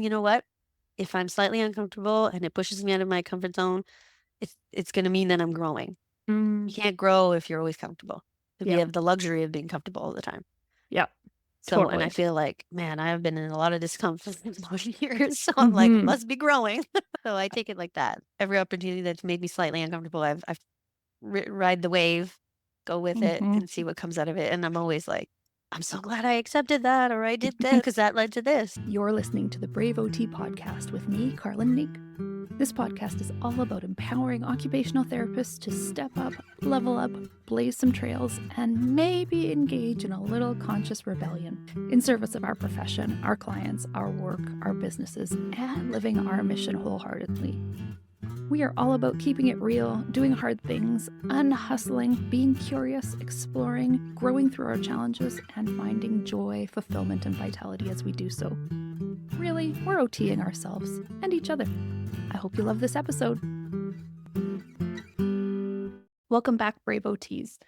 You know what? If I'm slightly uncomfortable and it pushes me out of my comfort zone, it's going to mean that I'm growing. Mm, You can't grow if you're always comfortable. If you yep. have the luxury of being comfortable all the time. Yep. So, and I Totally. feel like, man, I have been in a lot of discomfort in those years. So I'm like, Hmm. must be growing. So I take it like that. Every opportunity that's made me slightly uncomfortable, I've ride the wave, go with it, Hmm. and see what comes out of it. And I'm always like, I'm so glad I accepted that or I did this because that led to this. You're listening to the Brave OT podcast with me, Carlin Neek. This podcast is all about empowering occupational therapists to step up, level up, blaze some trails, and maybe engage in a little conscious rebellion in service of our profession, our clients, our work, our businesses, and living our mission wholeheartedly. We are all about keeping it real, doing hard things, unhustling, being curious, exploring, growing through our challenges, and finding joy, fulfillment, and vitality as we do so. Really, we're OTing ourselves and each other. I hope you love this episode. Welcome back, Brave OTs.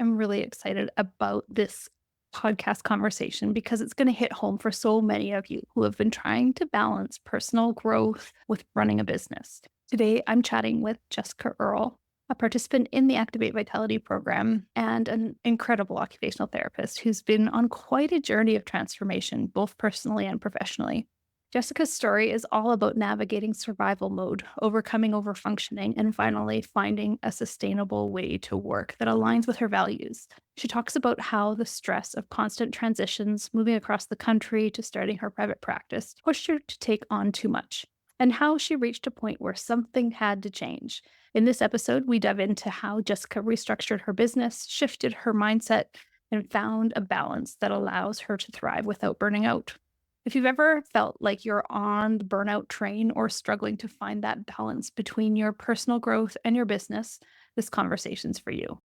I'm really excited about this podcast conversation because it's going to hit home for so many of you who have been trying to balance personal growth with running a business. Today, I'm chatting with Jessica Earle, a participant in the Activate Vitality program and an incredible occupational therapist who's been on quite a journey of transformation, both personally and professionally. Jessica's story is all about navigating survival mode, overcoming overfunctioning, and finally finding a sustainable way to work that aligns with her values. She talks about how the stress of constant transitions, moving across the country to starting her private practice, pushed her to take on too much, and how she reached a point where something had to change. In this episode, we dive into how Jessica restructured her business, shifted her mindset, and found a balance that allows her to thrive without burning out. If you've ever felt like you're on the burnout train or struggling to find that balance between your personal growth and your business, this conversation's for you.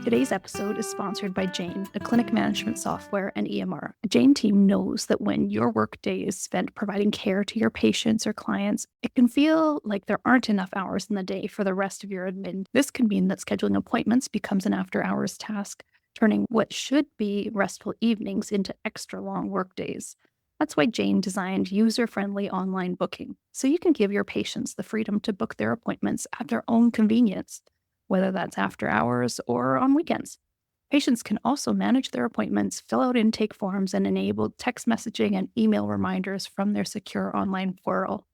Today's episode is sponsored by Jane, a clinic management software and EMR. The Jane team knows that when your workday is spent providing care to your patients or clients, it can feel like there aren't enough hours in the day for the rest of your admin. This can mean that scheduling appointments becomes an after-hours task, turning what should be restful evenings into extra long workdays. That's why Jane designed user-friendly online booking, so you can give your patients the freedom to book their appointments at their own convenience, whether that's after hours or on weekends. Patients can also manage their appointments, fill out intake forms, and enable text messaging and email reminders from their secure online portal,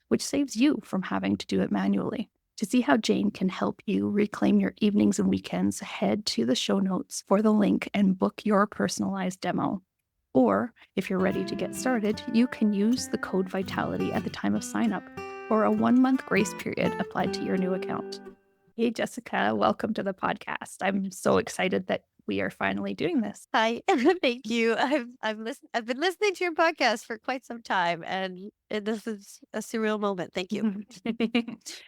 which saves you from having to do it manually. To see how Jane can help you reclaim your evenings and weekends, head to the show notes for the link and book your personalized demo. Or, if you're ready to get started, you can use the code VITALITY at the time of sign up for a 1-month grace period applied to your new account. Hey, Jessica, welcome to the podcast. I'm so excited that we are finally doing this. Hi, thank you. I've been listening to your podcast for quite some time, and this is a surreal moment. Thank you.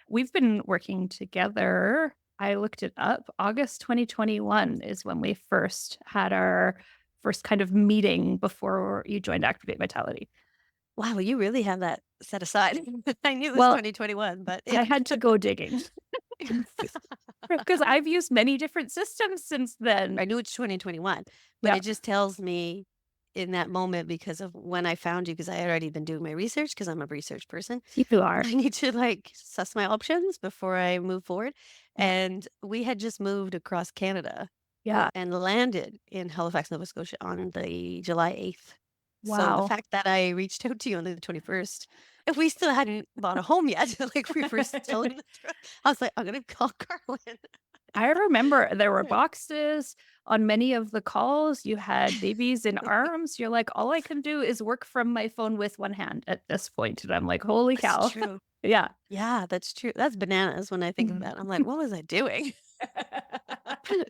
We've been working together. I looked it up. August 2021 is when we first had our first kind of meeting before you joined Activate Vitality. Wow, you really have that set aside. I knew it was Well, 2021, but I yeah. had to go digging because I've used many different systems since then. I knew it's 2021, but Yeah, it just tells me in that moment because of when I found you, because I had already been doing my research because I'm a research person. you are. I need to like suss my options before I move forward. Yeah. And we had just moved across Canada Yeah. and landed in Halifax, Nova Scotia on the July 8th. So the Wow. fact that I reached out to you on the 21st, if we still hadn't bought a home yet, like we were still in the I was like, I'm gonna call Carlin. I remember there were boxes on many of the calls. You had babies in arms. You're like, all I can do is work from my phone with one hand at this point. And I'm like, holy That's cow. true. Yeah. Yeah, that's true. That's bananas when I think of Mhm. that. I'm like, what was I doing?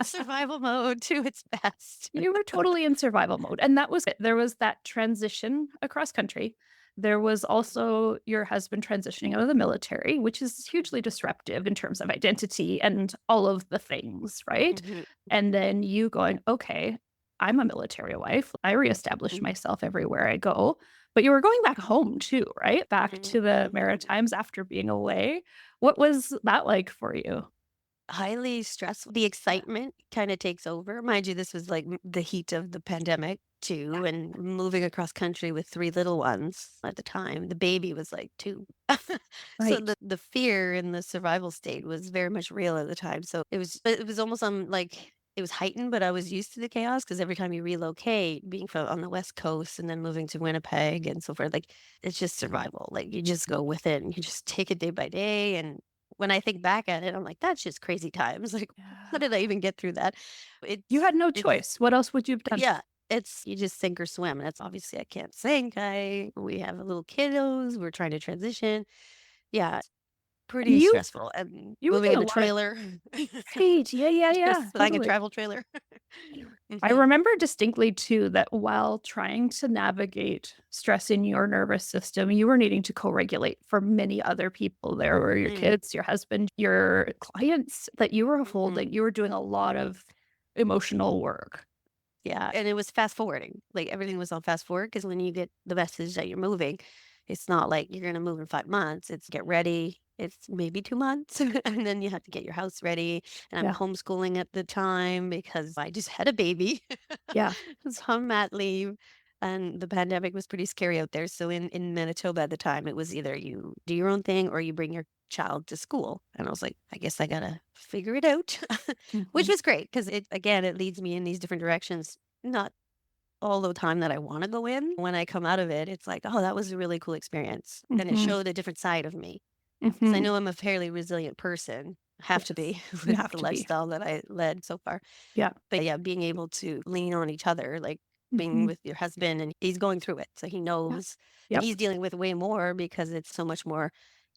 Survival mode to its best. You were totally in survival mode. And that was it. There was that transition across country. There was also your husband transitioning out of the military, which is hugely disruptive in terms of identity and all of the things, right? Mhm, And then you going, okay, I'm a military wife. I reestablish mhm, myself everywhere I go. But you were going back home too, right? Back mhm, to the mhm. Maritimes after being away. What was that like for you? Highly stressful. The excitement kinda takes over. Mind you, this was, like, the heat of the pandemic 2 and moving across country with 3 little ones at the time. The baby was like 2. So Right. the fear and the survival state was very much real at the time. So it was almost like it was heightened, but I was used to the chaos because every time you relocate, being from on the West Coast and then moving to Winnipeg and so forth, like it's just survival. Like you just go with it and you just take it day by day. And when I think back at it, I'm like, that's just crazy times. Like, how Yeah. did I even get through that? You had no It's choice. What else would you have done? yeah, it's you just sink or swim. And that's obviously I can't sink. We have a little kiddos. We're trying to transition. Yeah, it's And pretty you stressful. And you were moving in doing a the lot of trailer, right. Yeah, yeah, yeah. just buying a Totally. travel trailer. I Hmm. remember distinctly too that while trying to navigate stress in your nervous system, you were needing to co-regulate for many other people. There were your Mm, kids, your husband, your clients that you were mhm. holding. You were doing a lot of emotional work. Yeah, and it was fast forwarding. Like everything was on fast forward because when you get the message that you're moving, it's not like you're gonna move in 5 months. It's get ready. It's maybe 2 months, and then you have to get your house ready. And I'm Yeah. homeschooling at the time because I just had a baby, Yeah. so I'm mat leave, and the pandemic was pretty scary out there. So in Manitoba at the time, it was either you do your own thing or you bring your child to school. And I was like, I guess I gotta figure it out. Which Mhm. was great because it leads me in these different directions, not all the time that I wanna go in. When I come out of it, it's like, "Oh, that was a really cool experience," and it Mhm. showed a different side of me. Because I Mhm. know I'm a fairly resilient person, have to Yes. be You with have the to be. lifestyle that I led so far. Yeah. But yeah, being able to lean on each other, like being Mhm. with your husband and he's going through it, so he Yeah. knows, and Yep. he's dealing with way more because it's so much more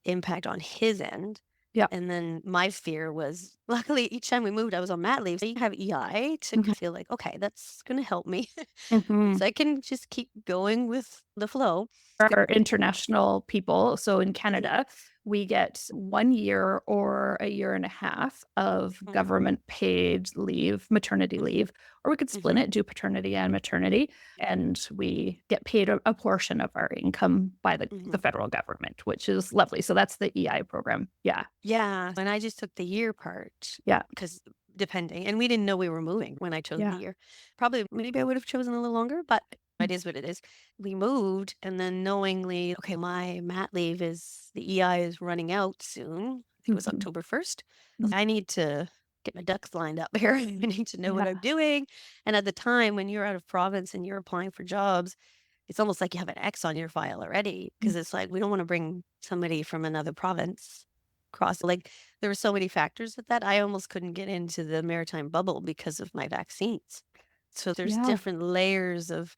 impact on his end. Yep. And then my fear was luckily each time we moved, I was on mat leave, so you have EI to Mhm. feel like, okay, that's gonna help me. Mhm. So I can just keep going with the flow. Our international people, so in Mhm, Canada, we get 1 year or a year and a half of mhm, government paid leave, maternity mhm, leave, or we could split mhm, it, do paternity and maternity, and we get paid a portion of our income by the mhm. federal government, which is lovely. So that's the EI program. Yeah. Yeah, and I just took the year part Yeah. because depending, and we didn't know we were moving when I chose the Yeah. year. Probably, maybe I would have chosen a little longer, but Mm. it is what it is. We moved, and then knowingly, okay, my mat leave is the EI is running out soon. I think it was Mhm. October 1st. Mm. I need to get my ducks lined up here. I need to know what I'm Yeah. doing. And at the time when you're out of province and you're applying for jobs, it's almost like you have an X on your file already Mm. because it's like we don't want to bring somebody from another province across. Like there were so many factors with that. I almost couldn't get into the maritime bubble because of my vaccines. So there's Yeah. different layers of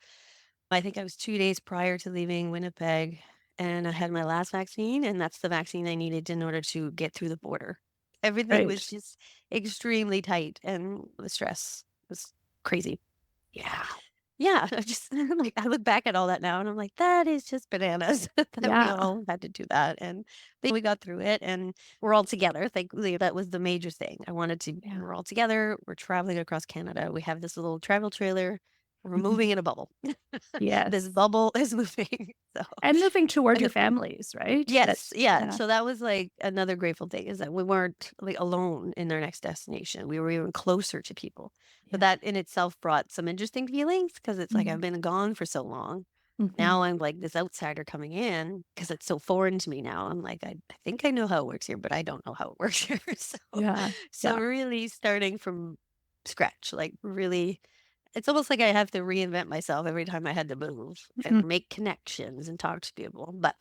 I think I was 2 days prior to leaving Winnipeg and I had my last vaccine and that's the vaccine I needed in order to get through the border. Everything was Right. just extremely tight and the stress was crazy. Yeah. Yeah, I just like, I look back at all that now and I'm like, "That is just bananas that we Yeah. all had to do that," and we got through it, and we're all together, thankfully, that was the major thing. I wanted to Yeah. we're all together, we're traveling across Canada, we have this little travel trailer, we're Mhm. moving in a bubble. This Yes. bubble is moving, so And moving toward and your families, right? yes, That's yeah, yeah. so that was, like, another grateful thing is that we weren't, like, alone in our next destination, we were even closer to people. But Yeah. that in itself brought some interesting feelings because it's like I've Mhm. been gone for so long. Mhm. Now I'm like this outsider coming in because it's so foreign to me now. I'm like, I think I know how it works here, but I don't know how it works here. Yeah. So Yeah. really starting from scratch, like really it's almost like I have to reinvent myself every time I had to move and Mhm. make connections and talk to people. But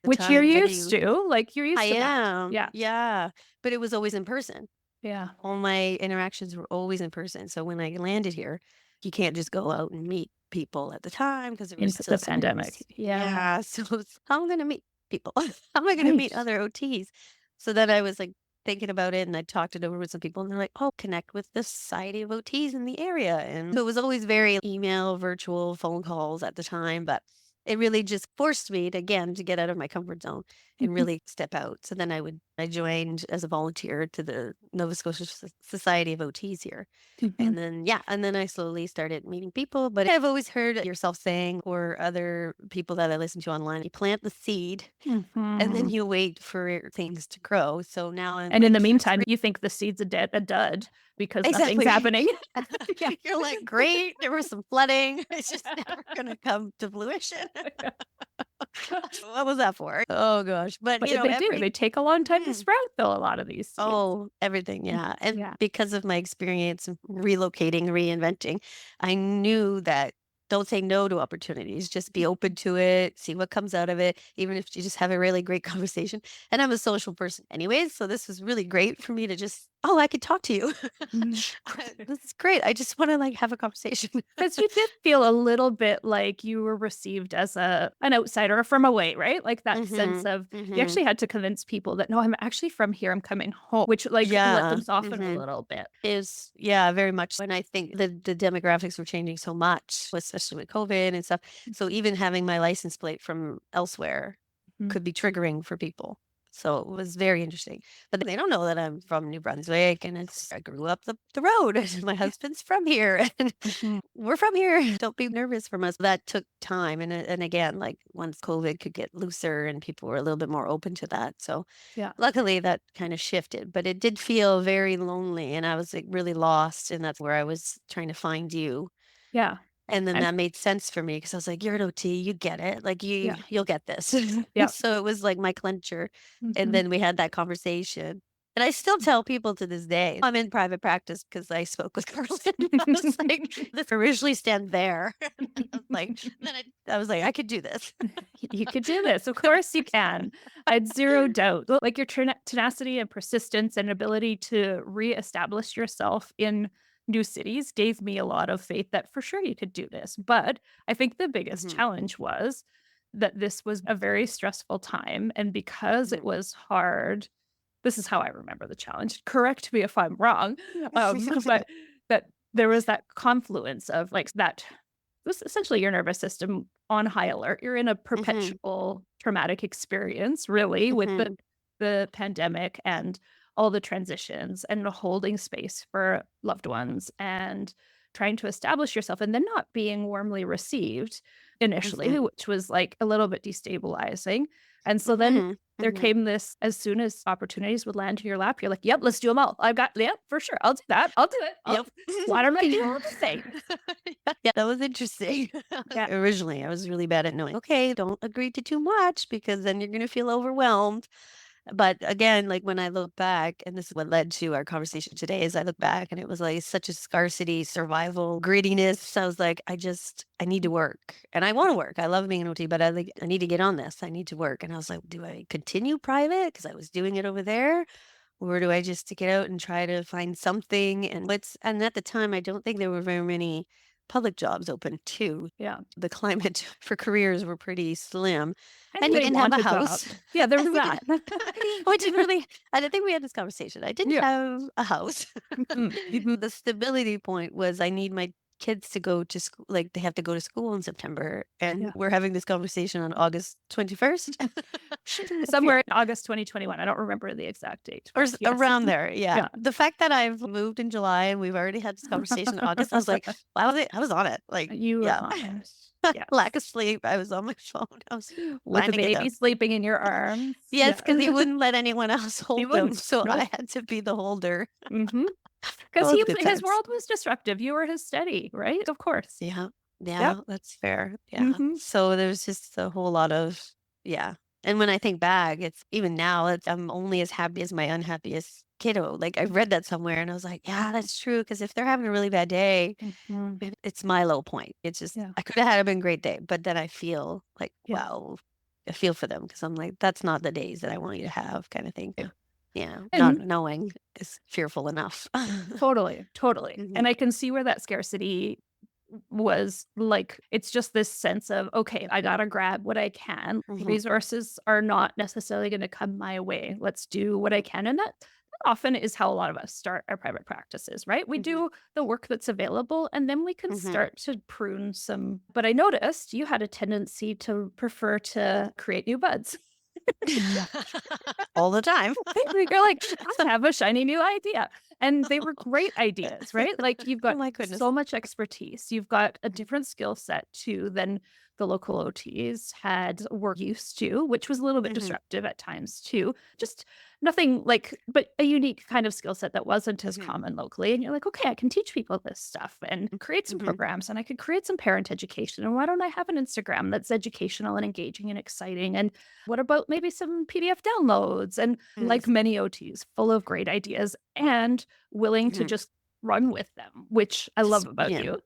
the Which you're time that used you to, like, you're I used to that. am, Yeah. yeah, but it was always in person. Yeah. All my interactions were always in person. So when I landed here, you can't just go out and meet people at the time because there was Into still the so many pandemic. Yeah. yeah. So it's, how am I going to meet people? How am I going to meet Right. other OTs? So then I was like thinking about it and I talked it over with some people and they're like, oh, connect with the Society of OTs in the area. And so it was always very email, virtual, phone calls at the time, but it really just forced me to, again, to get out of my comfort zone and Mhm. really step out. So then I joined as a volunteer to the Nova Scotia Society of OTs here. Mhm. And then, yeah, and then I slowly started meeting people. But I've always heard yourself saying, or other people that I listen to online, you plant the seed and then Mhm. you wait for things to grow. So now I'm And in like, the meantime, you think the seed's a dud. because nothing's Exactly. happening. Yeah. You're like, "Great, there was some flooding. It's just never gonna come to fruition." What was that for? Oh gosh. But, But you know, they do. every They take a long time to Mhm. sprout though, a lot of these seeds. Oh, everything, yeah, and Yeah. because of my experience in relocating, reinventing, I knew that don't say no to opportunities, just be open to it, see what comes out of it, even if you just have a really great conversation, and I'm a social person anyways, so this was really great for me to just, "Oh, I could talk to you. Mhm. This is great, I just wanna, like, have a conversation." 'Cause you did feel a little bit like you were received as an outsider from away, right? Like that sense Mhm, of you mhm. actually had to convince people that, "No, I'm actually from here, I'm coming home," which, like, let them Yeah, soften a mhm. little bit. Is yeah, very much so, and I think the demographics were changing so much, especially with COVID and stuff. So even having my license plate from elsewhere Mhm. could be triggering for people. So it was very interesting. But they don't know that I'm from New Brunswick and I grew up the road. And my Yeah. husband's from here and Mhm. we're from here. Don't be nervous from us. That took time. And again, like once COVID could get looser and people were a little bit more open to that. So Yeah. luckily, that kind of shifted, but it did feel very lonely, and I was, like, really lost, and that's where I was trying to find you, Yeah. and then And that made sense for me because I was like, "You're an OT, you get it, like, yeah. you'll get this." Yeah. So it was like my clincher, and Mhm. then we had that conversation, and I still tell people to this day, I'm in private practice because I spoke with Carlin. I was like, "This originally stand there." And I was like then I was like, "I could do this." You could do this. Of course you can. I had 0 doubt. Like, your tenacity and persistence and ability to reestablish yourself in new cities gave me a lot of faith that for sure you could do this. But I think the biggest Mhm, challenge was that this was a very stressful time, and because it mhm. was hard, this is how I remember the challenge. Correct me if I'm wrong, but that there was that confluence of, like, that this essentially your nervous system on high alert. You're in a Mhm, perpetual traumatic experience, really, with mhm, the pandemic and all the transitions and holding space for loved ones and trying to establish yourself and then not being warmly received initially, mhm. which was like a little bit destabilizing. And so then Mhm, there mhm. came this as soon as opportunities would land in your lap, you're like, yep, let's do them all. I've got, yep, for sure. I'll do that. I'll do it. Yep. Why don't I do all the things? Yeah, that was interesting. Yeah. Originally, I was really bad at knowing, okay, don't agree to too much because then you're gonna feel overwhelmed. But again, like when I look back, and this is what led to our conversation today, is I look back and it was like such a scarcity, survival, greediness. So I was like, I need to work. And I want to work. I love being an OT, but I need to get on this. I need to work. And I was like, do I continue private? Because I was doing it over there. Or do I just stick it out and try to find something? And at the time, I don't think there were very many public jobs open too. Yeah. The climate for careers were pretty slim, and we Anybody didn't have want a a job. house. Yeah, there's And we didn't that. we didn't really I don't think we had this conversation. I didn't Yeah. have a house. Mhm, mhm. The stability point was I need my kids to go to school, like, they have to go to school in September, and Yeah. we're having this conversation on August 21st. Somewhere in August 2021. I don't remember the exact date, Or but s yes. around there, yeah. Yeah. The fact that I've moved in July and we've already had this conversation in August, I was like, "Wow, I was on it." Like, You were yeah. on it. Lack Yes. of sleep, I was on my phone, I was With the planning it baby out. sleeping in your arms. Yes, Yeah. because he wouldn't let anyone else He hold them, wouldn't. so I Nope. had to be the holder. Mhm. That 'Cause was good his times. world was disruptive. You were his steady, right? Of course. Yeah. Yep. Yeah, that's fair, yeah. Mhm. So there's just a whole lot of yeah. And when I think back, it's even now, I'm only as happy as my unhappiest kiddo. Like, I read that somewhere and I was like, "Yeah, that's true. Because if they're having a really bad day, Mhm. it's my low point. It's just Yeah. I coulda had a been great day, but then I feel like, Yeah. wow, I feel for them because 'cause I'm like, "That's not the days that I want you to have," kinda thing. Yeah. Yeah, not And knowing is fearful enough. totally, totally. Mhm, And I can see where that scarcity was like, it's just this sense of, okay, I gotta grab what I can. mhm, Resources are not necessarily going to come my way. Let's do what I can. And that often is how a lot of us start our private practices, right? We mhm, do the work that's available and then we can mhm. start to prune some. But I noticed you had a tendency to prefer to create new buds. All the time. Like, you're like, I have a shiny new idea. And they were great ideas, right? Like you've Oh got my goodness. so much expertise. You've got a different skill set too than the local OTs were used to, which was a little bit Mhm, disruptive at times too. Just nothing like, but a unique kind of skill set that wasn't as mhm, common locally. And you're like, okay, I can teach people this stuff and create some mhm, programs, and I could create some parent education. And why don't I have an Instagram that's educational and engaging and exciting? And what about maybe some PDF downloads? And mhm, like many OTs, full of great ideas and willing to mhm. just run with them, which I love Just about yeah. you.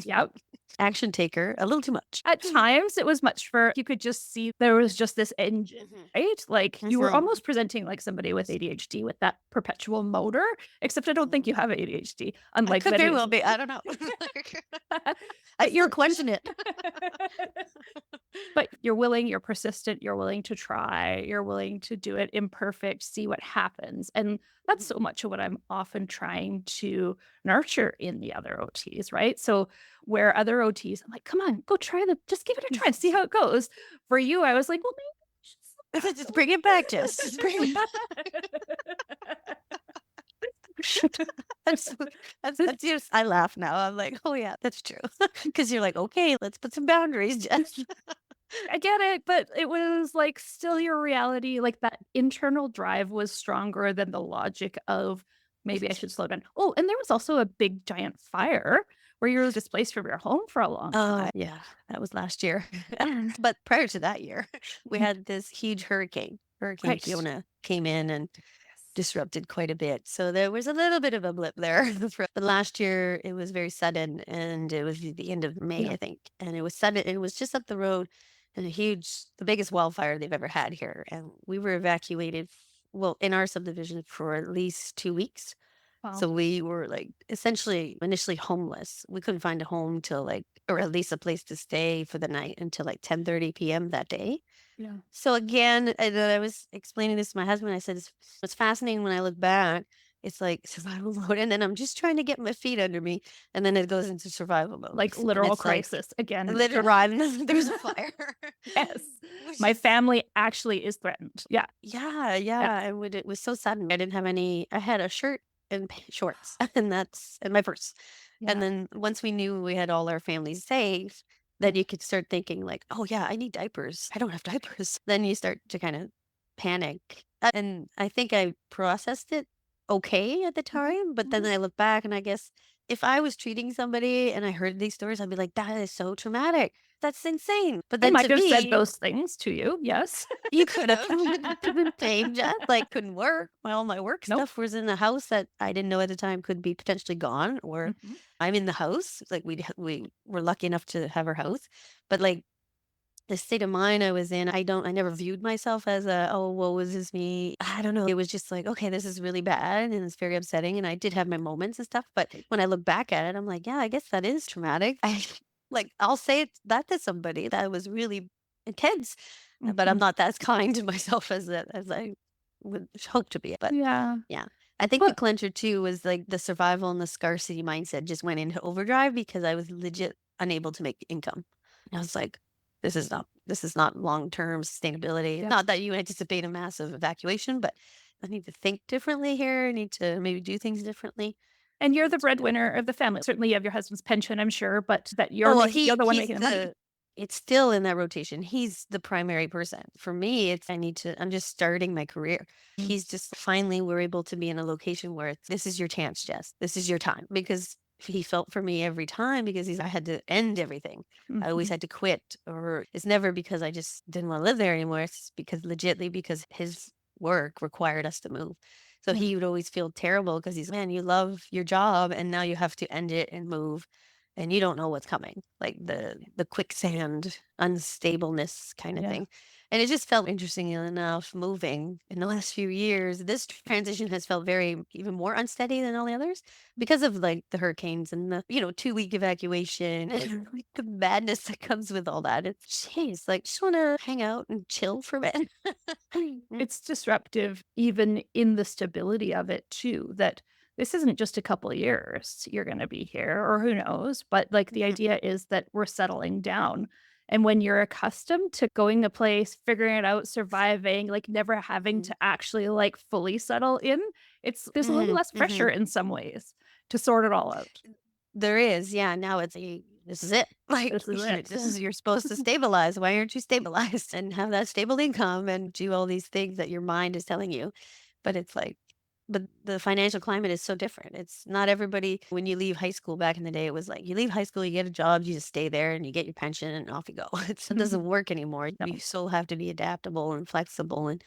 Yep. Action taker, a little too much. At times, it was much for you could just see there was just this engine, Mhm, right? Like, you were mhm. almost presenting like somebody with ADHD with that perpetual motor, except I don't think you have ADHD, I unlike could very many. well be, I don't know. I But still you're question it. but you're willing, you're persistent, you're willing to try, you're willing to do it imperfect, see what happens, and that's so Mhm, much of what I'm often trying to nurture in the other OTs, right? So where other OTs, I'm like, "Come on, go try just give it a try and see how it goes." For you, I was like, "Well, maybe I should slow just bring it back, Jess, just bring it back. down." That's that's just I laugh now, I'm like, "Oh, yeah, that's true." Because 'Cause you're like, "Okay, let's put some boundaries, Jess." I get it, but it was, like, still your reality, like, that internal drive was stronger than the logic of, "Maybe I should slow down." Oh, and there was also a big giant fire where you were displaced from your home for a long Oh, time. yeah, that was last year. But prior to that year, we Mhm. had this huge hurricane. Hurricane Right. Fiona came in and Yes. disrupted quite a bit. So there was a little bit of a blip there. But last year it was very sudden and it was the end of May, Yeah. I think. And it was sudden. It was just up the road and the biggest wildfire they've ever had here. And we were evacuated, well, in our subdivision for at least 2 weeks. Wow. So we were like essentially initially homeless. We couldn't find a home till like, or at least a place to stay for the night until like 10:30 p.m. that day. Yeah. So again, and then I was explaining this to my husband. I said, it's fascinating when I look back. It's like survival mode, and then I'm just trying to get my feet under me, and then it goes into survival mode, Like, and literal it's like crisis again. literally run. There's a fire, Yes. which My is family actually is threatened. Yeah. yeah, Yeah. yeah. And when it was so sudden, I didn't have any. I had a shirt and shorts, and my purse. And Yeah. then once we knew we had all our families safe, then Yeah. you could start thinking like, "Oh yeah, I need diapers. I don't have diapers." Then you start to kind of panic. And I think I processed it okay at the Mhm. time, but then Mhm. I look back and I guess if I was treating somebody and I heard these stories, I'd be like, "That is so traumatic. That's insane." But I then might to have said me, those things to you. Yes. you could have been paid, just like couldn't work. All my work Nope. stuff was in the house that I didn't know at the time could be potentially gone, or Mhm. I'm in the house. Like we were lucky enough to have our house, but like the state of mind I was in, I never viewed myself as a oh woe is this me. I don't know. It was just like okay, this is really bad and it's very upsetting. And I did have my moments and stuff, but when I look back at it, I'm like, yeah, I guess that is traumatic. Like I'll say that to somebody that was really intense, but I'm Mhm. not that kind to myself as I would hope to be. But Yeah. yeah, I think the But clincher too was like the survival and the scarcity mindset just went into overdrive because I was legit unable to make income. And I was like, this is not long-term sustainability. yeah. Not that you anticipate a massive evacuation, but I need to think differently here. I need to maybe do things differently. And you're the It's been breadwinner of the family. Certainly, you have your husband's pension, I'm sure, but that oh well, you're the one he's making the money. the it's still in that rotation. He's the primary person. For me, I'm just starting my career. He's just finally we're able to be in a location where this is your chance, Jess. This is your time. Because he felt for me every time because I had to end everything. I always Mhm. had to quit. Or it's never because I just didn't want to live there anymore. It's because legitly because his work required us to move. So Yeah. he would always feel terrible because he's, man, you love your job and now you have to end it and move and you don't know what's coming, like the quicksand unstableness kind of Yeah. thing. And it just felt interesting enough moving in the last few years. This transition has felt very even more unsteady than all the others because of like the hurricanes and the 2 week evacuation and like, the madness that comes with all that. It's jeez, like just want to hang out and chill for a bit. It's disruptive even in the stability of it too, that this isn't just a couple of years you're gonna be here, or who knows, but, like, the Mhm, idea is that we're settling down, and when you're accustomed to going to place, figuring it out, surviving, like, never having mhm, to actually, like, fully settle in, there's a little mhm, less pressure mhm. in some ways to sort it all out. There is, yeah. Now it's a this is it. Like, This is it. you're supposed to stabilize. Why aren't you stabilized and have that stable income and do all these things that your mind is telling you? But it's like, but the financial climate is so different. It's not everybody. When you leave high school back in the day, it was like you leave high school, you get a job, you just stay there and you get your pension and off you go. It doesn't work anymore. You No. still have to be adaptable and flexible and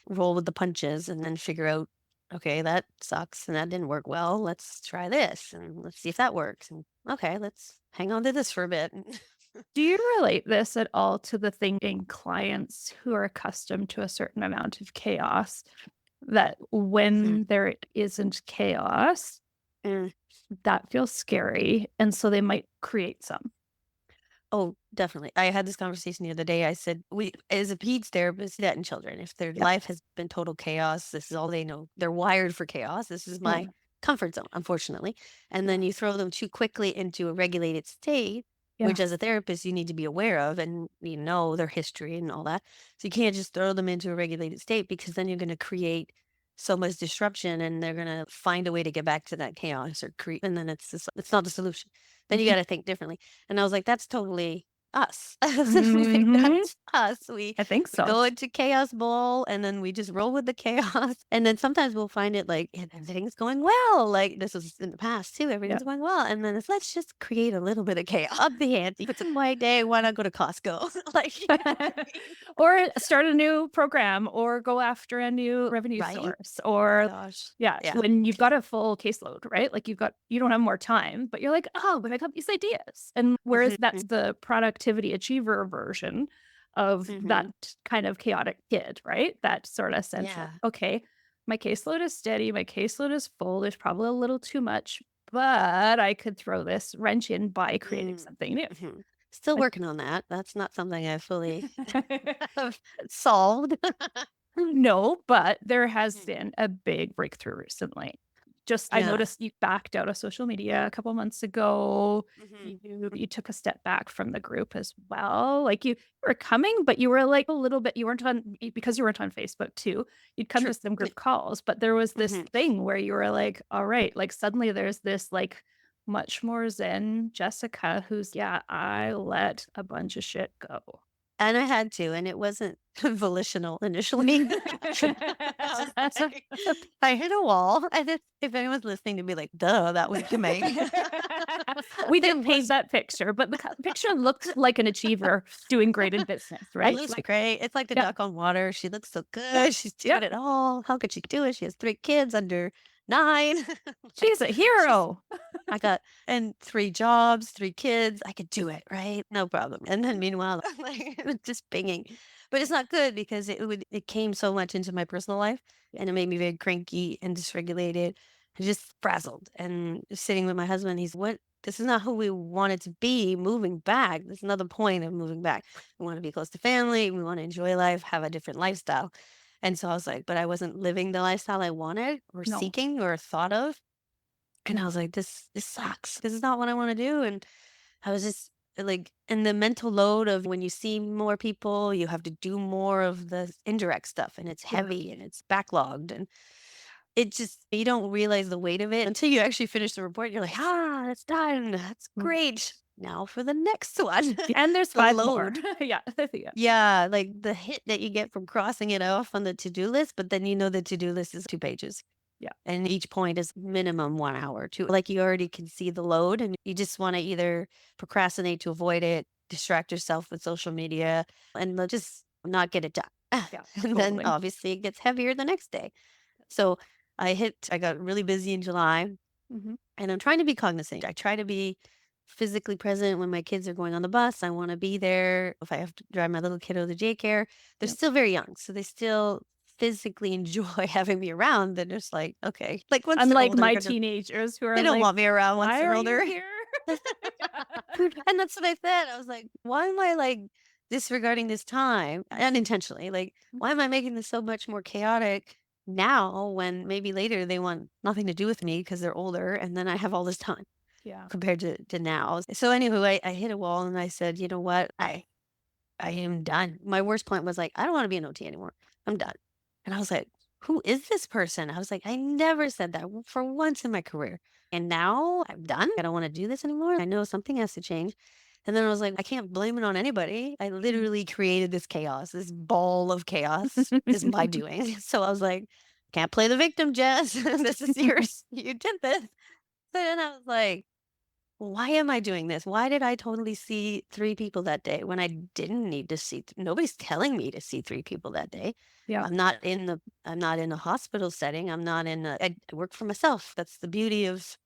roll with the punches and then figure out, okay, that sucks and that didn't work well. Let's try this and let's see if that works. And okay, let's hang on to this for a bit. Do you relate this at all to the thinking clients who are accustomed to a certain amount of chaos that Mhm. when there isn't chaos, Mm. that feels scary, and so they might create some? Oh, definitely. I had this conversation the other day. I said, we, as a peds therapist, that in children, if their Yeah. life has been total chaos, this is all they know. They're wired for chaos. This is Yeah. my comfort zone, unfortunately. And Yeah. then you throw them too quickly into a regulated state, Yeah. which as a therapist, you need to be aware of and you know their history and all that. So you can't just throw them into a regulated state because then you're going to create so much disruption and they're going to find a way to get back to that chaos or create. And then it's not the solution. Then you got to think differently. And I was like, "That's totally us." Like, Mhm. that's us. We I think we so. go into chaos bowl, and then we just roll with the chaos, and then sometimes we'll find it, like, everything's going well, like, this was in the past too, Yeah. everything's going well, and then it's, "Let's just create a little bit of chaos. Up the ante. If it's a quiet day, why not go to Costco?" Like, you know what I mean? Or start a new program or go after a new revenue Right? source or Gosh. yeah, Yeah. when you've got a full caseload, right? Like you don't have more time, but you're like, "Oh, but I got these ideas." And whereas that's Mhm. the productivity achiever version of that Mhm. kind of chaotic kid, right? That sort of sense of, Yeah. "Okay, my caseload is steady, my caseload is full, there's probably a little too much, but I could throw this wrench in by creating Mm. something new." Mhm. Still Like working on that. That's not something I fully have solved. no, but there has Mm. been a big breakthrough recently. Just I Yeah. noticed you backed out of social media a couple months ago. Mhm. You took a step back from the group as well. Like you were coming, but you were like a little bit you weren't on because you weren't on Facebook too. You'd come True. to some group calls, but there was this Mhm. thing where you were like, all right, like suddenly there's this like much more zen Jessica who's, yeah, I let a bunch of shit go. And I had to, and it wasn't volitional initially. I was like I hit a wall, and if anyone's listening to be like, "Duh, that was Jamaine." We It didn't paint was that picture, but the picture looked like an achiever doing great in business, it right? looks Like, great. It's like the yeah, duck on water. She looks so yeah, good. She's yeah. got it all. How could she do it? She has 3 kids under 9. Like, She's a she's hero. I got and 3 jobs, 3 kids, I could do it, right? No problem. And then meanwhile, like, it was just pinging. But it's not good because it came so much into my personal life and it made me very cranky and dysregulated and just frazzled. And sitting with my husband, he's what this is not who we wanted to be moving back. There's another point of moving back. We want to be close to family. We want to enjoy life, have a different lifestyle. And so I was like, but I wasn't living the lifestyle I wanted or No, seeking or thought of. And I was like, this sucks. This is not what I want to do. And I was just like, and the mental load of when you see more people, you have to do more of the indirect stuff and it's yeah, heavy and it's backlogged. And it just, you don't realize the weight of it until you actually finish the report. You're like, that's done. That's mm, great. Now for the next one. and there's The 5 more. load. Yeah, yeah, Yeah. Like the hit that you get from crossing it off on the to do list, but then you know the to do list is 2 pages. yeah, And each point is minimum 1 hour too. Like, you already can see the load, and you just wanna either procrastinate to avoid it, distract yourself with social media, and just not get it done. yeah, And then, totally. obviously, it gets heavier the next day. So, I got really busy in July, Mhm, and I'm trying to be cognizant. I try to be physically present when my kids are going on the bus. I wanna be there if I have to drive my little kiddo to daycare. They're yeah. still very young, so they still physically enjoy having me around. They're just like, "Okay." Like, once they're Unlike older, my they're just teenagers who are they don't like, want me around once "Why they're are you older. here?" And that's what I said. I was like, "Why am I, like, disregarding this time unintentionally? Like, why am I making this so much more chaotic now when maybe later they want nothing to do with me because 'cause they're older, and then I have all this time Yeah, compared to now." So, anywho, I hit a wall and I said, "You know what? I am done." My worst point was like, "I don't wanna be an OT anymore. I'm done." And I was like, "Who is this person?" I was like, "I never said that for once in my career." And now I'm done. I don't want to do this anymore. I know something has to change. And then I was like, I can't blame it on anybody. I literally created this chaos, this ball of chaos is my doing. So I was like, can't play the victim, Jess. This is yours. You did this. So then I was like, why am I doing this? Why did I totally see 3 people that day when I didn't need to see nobody's telling me to see 3 people that day. Yeah. I'm not in a hospital setting. I work for myself. That's the beauty of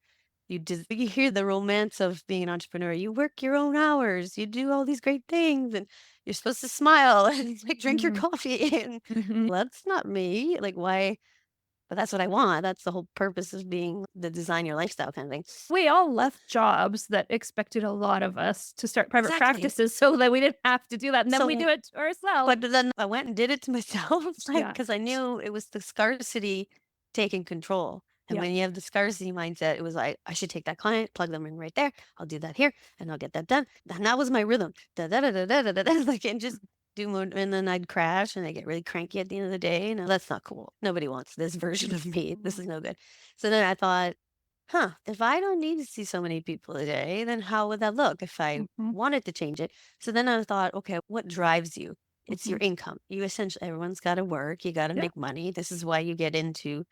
you hear the romance of being an entrepreneur. You work your own hours. You do all these great things and you're supposed to smile and like drink your Mhm. coffee and Mhm. well, that's not me. Like why but that's what I want. That's the whole purpose of being the design your lifestyle kind of thing. We all left jobs that expected a lot of us to start private Exactly. practices so that we didn't have to do that, and then we do So it to ourselves. but then I went and did it to myself, like, Yeah. because I knew it was the scarcity taking control. And Yeah. when you have the scarcity mindset, it was like, I should take that client, plug them in right there. I'll do that here, and I'll get that done. And that was my rhythm. Da da da da da da da, da, like, and just do more. And then I'd crash, and I get really cranky at the end of the day. And that's not cool. Nobody wants this version of me. This is no good. So then I thought, huh, if I don't need to see so many people a day, then how would that look if I Mhm. wanted to change it? So then I thought, okay, what drives you? It's your Mhm. income. You essentially, everyone's got to work. You got to Yeah. make money. This is why you get into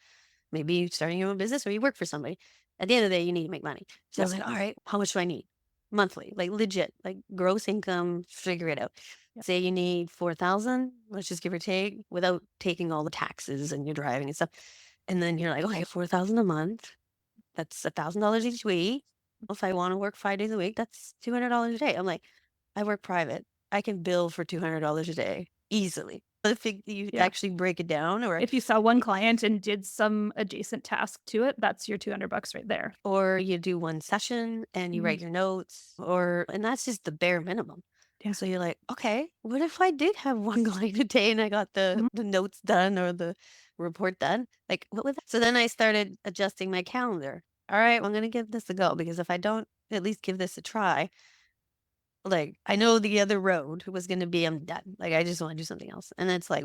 maybe starting your own business or you work for somebody. At the end of the day, you need to make money. So I Yeah. was like, all right, how much do I need? Monthly, like legit, like gross income, figure it out. Yeah. Say you need 4,000, let's just give or take, without taking all the taxes and your driving and stuff. And then you're like, okay, 4,000 a month. That's $1,000 each week. If I want to work 5 days a week, that's $200 a day. I'm like, I work private. I can bill for $200 a day easily. If you Yeah. actually break it down, If you saw one client and did some adjacent task to it, that's your $200 right there. or you do one session and you Mhm. write your notes, and that's just the bare minimum. Yeah. So you're like, okay, what if I did have one client a day and I got Mhm. the notes done or the report done? Like, what would that? So then I started adjusting my calendar. All right, I'm gonna give this a go because if I don't at least give this a try, like, I know the other road was gonna be I'm done. Like, I just wanna do something else. And it's like,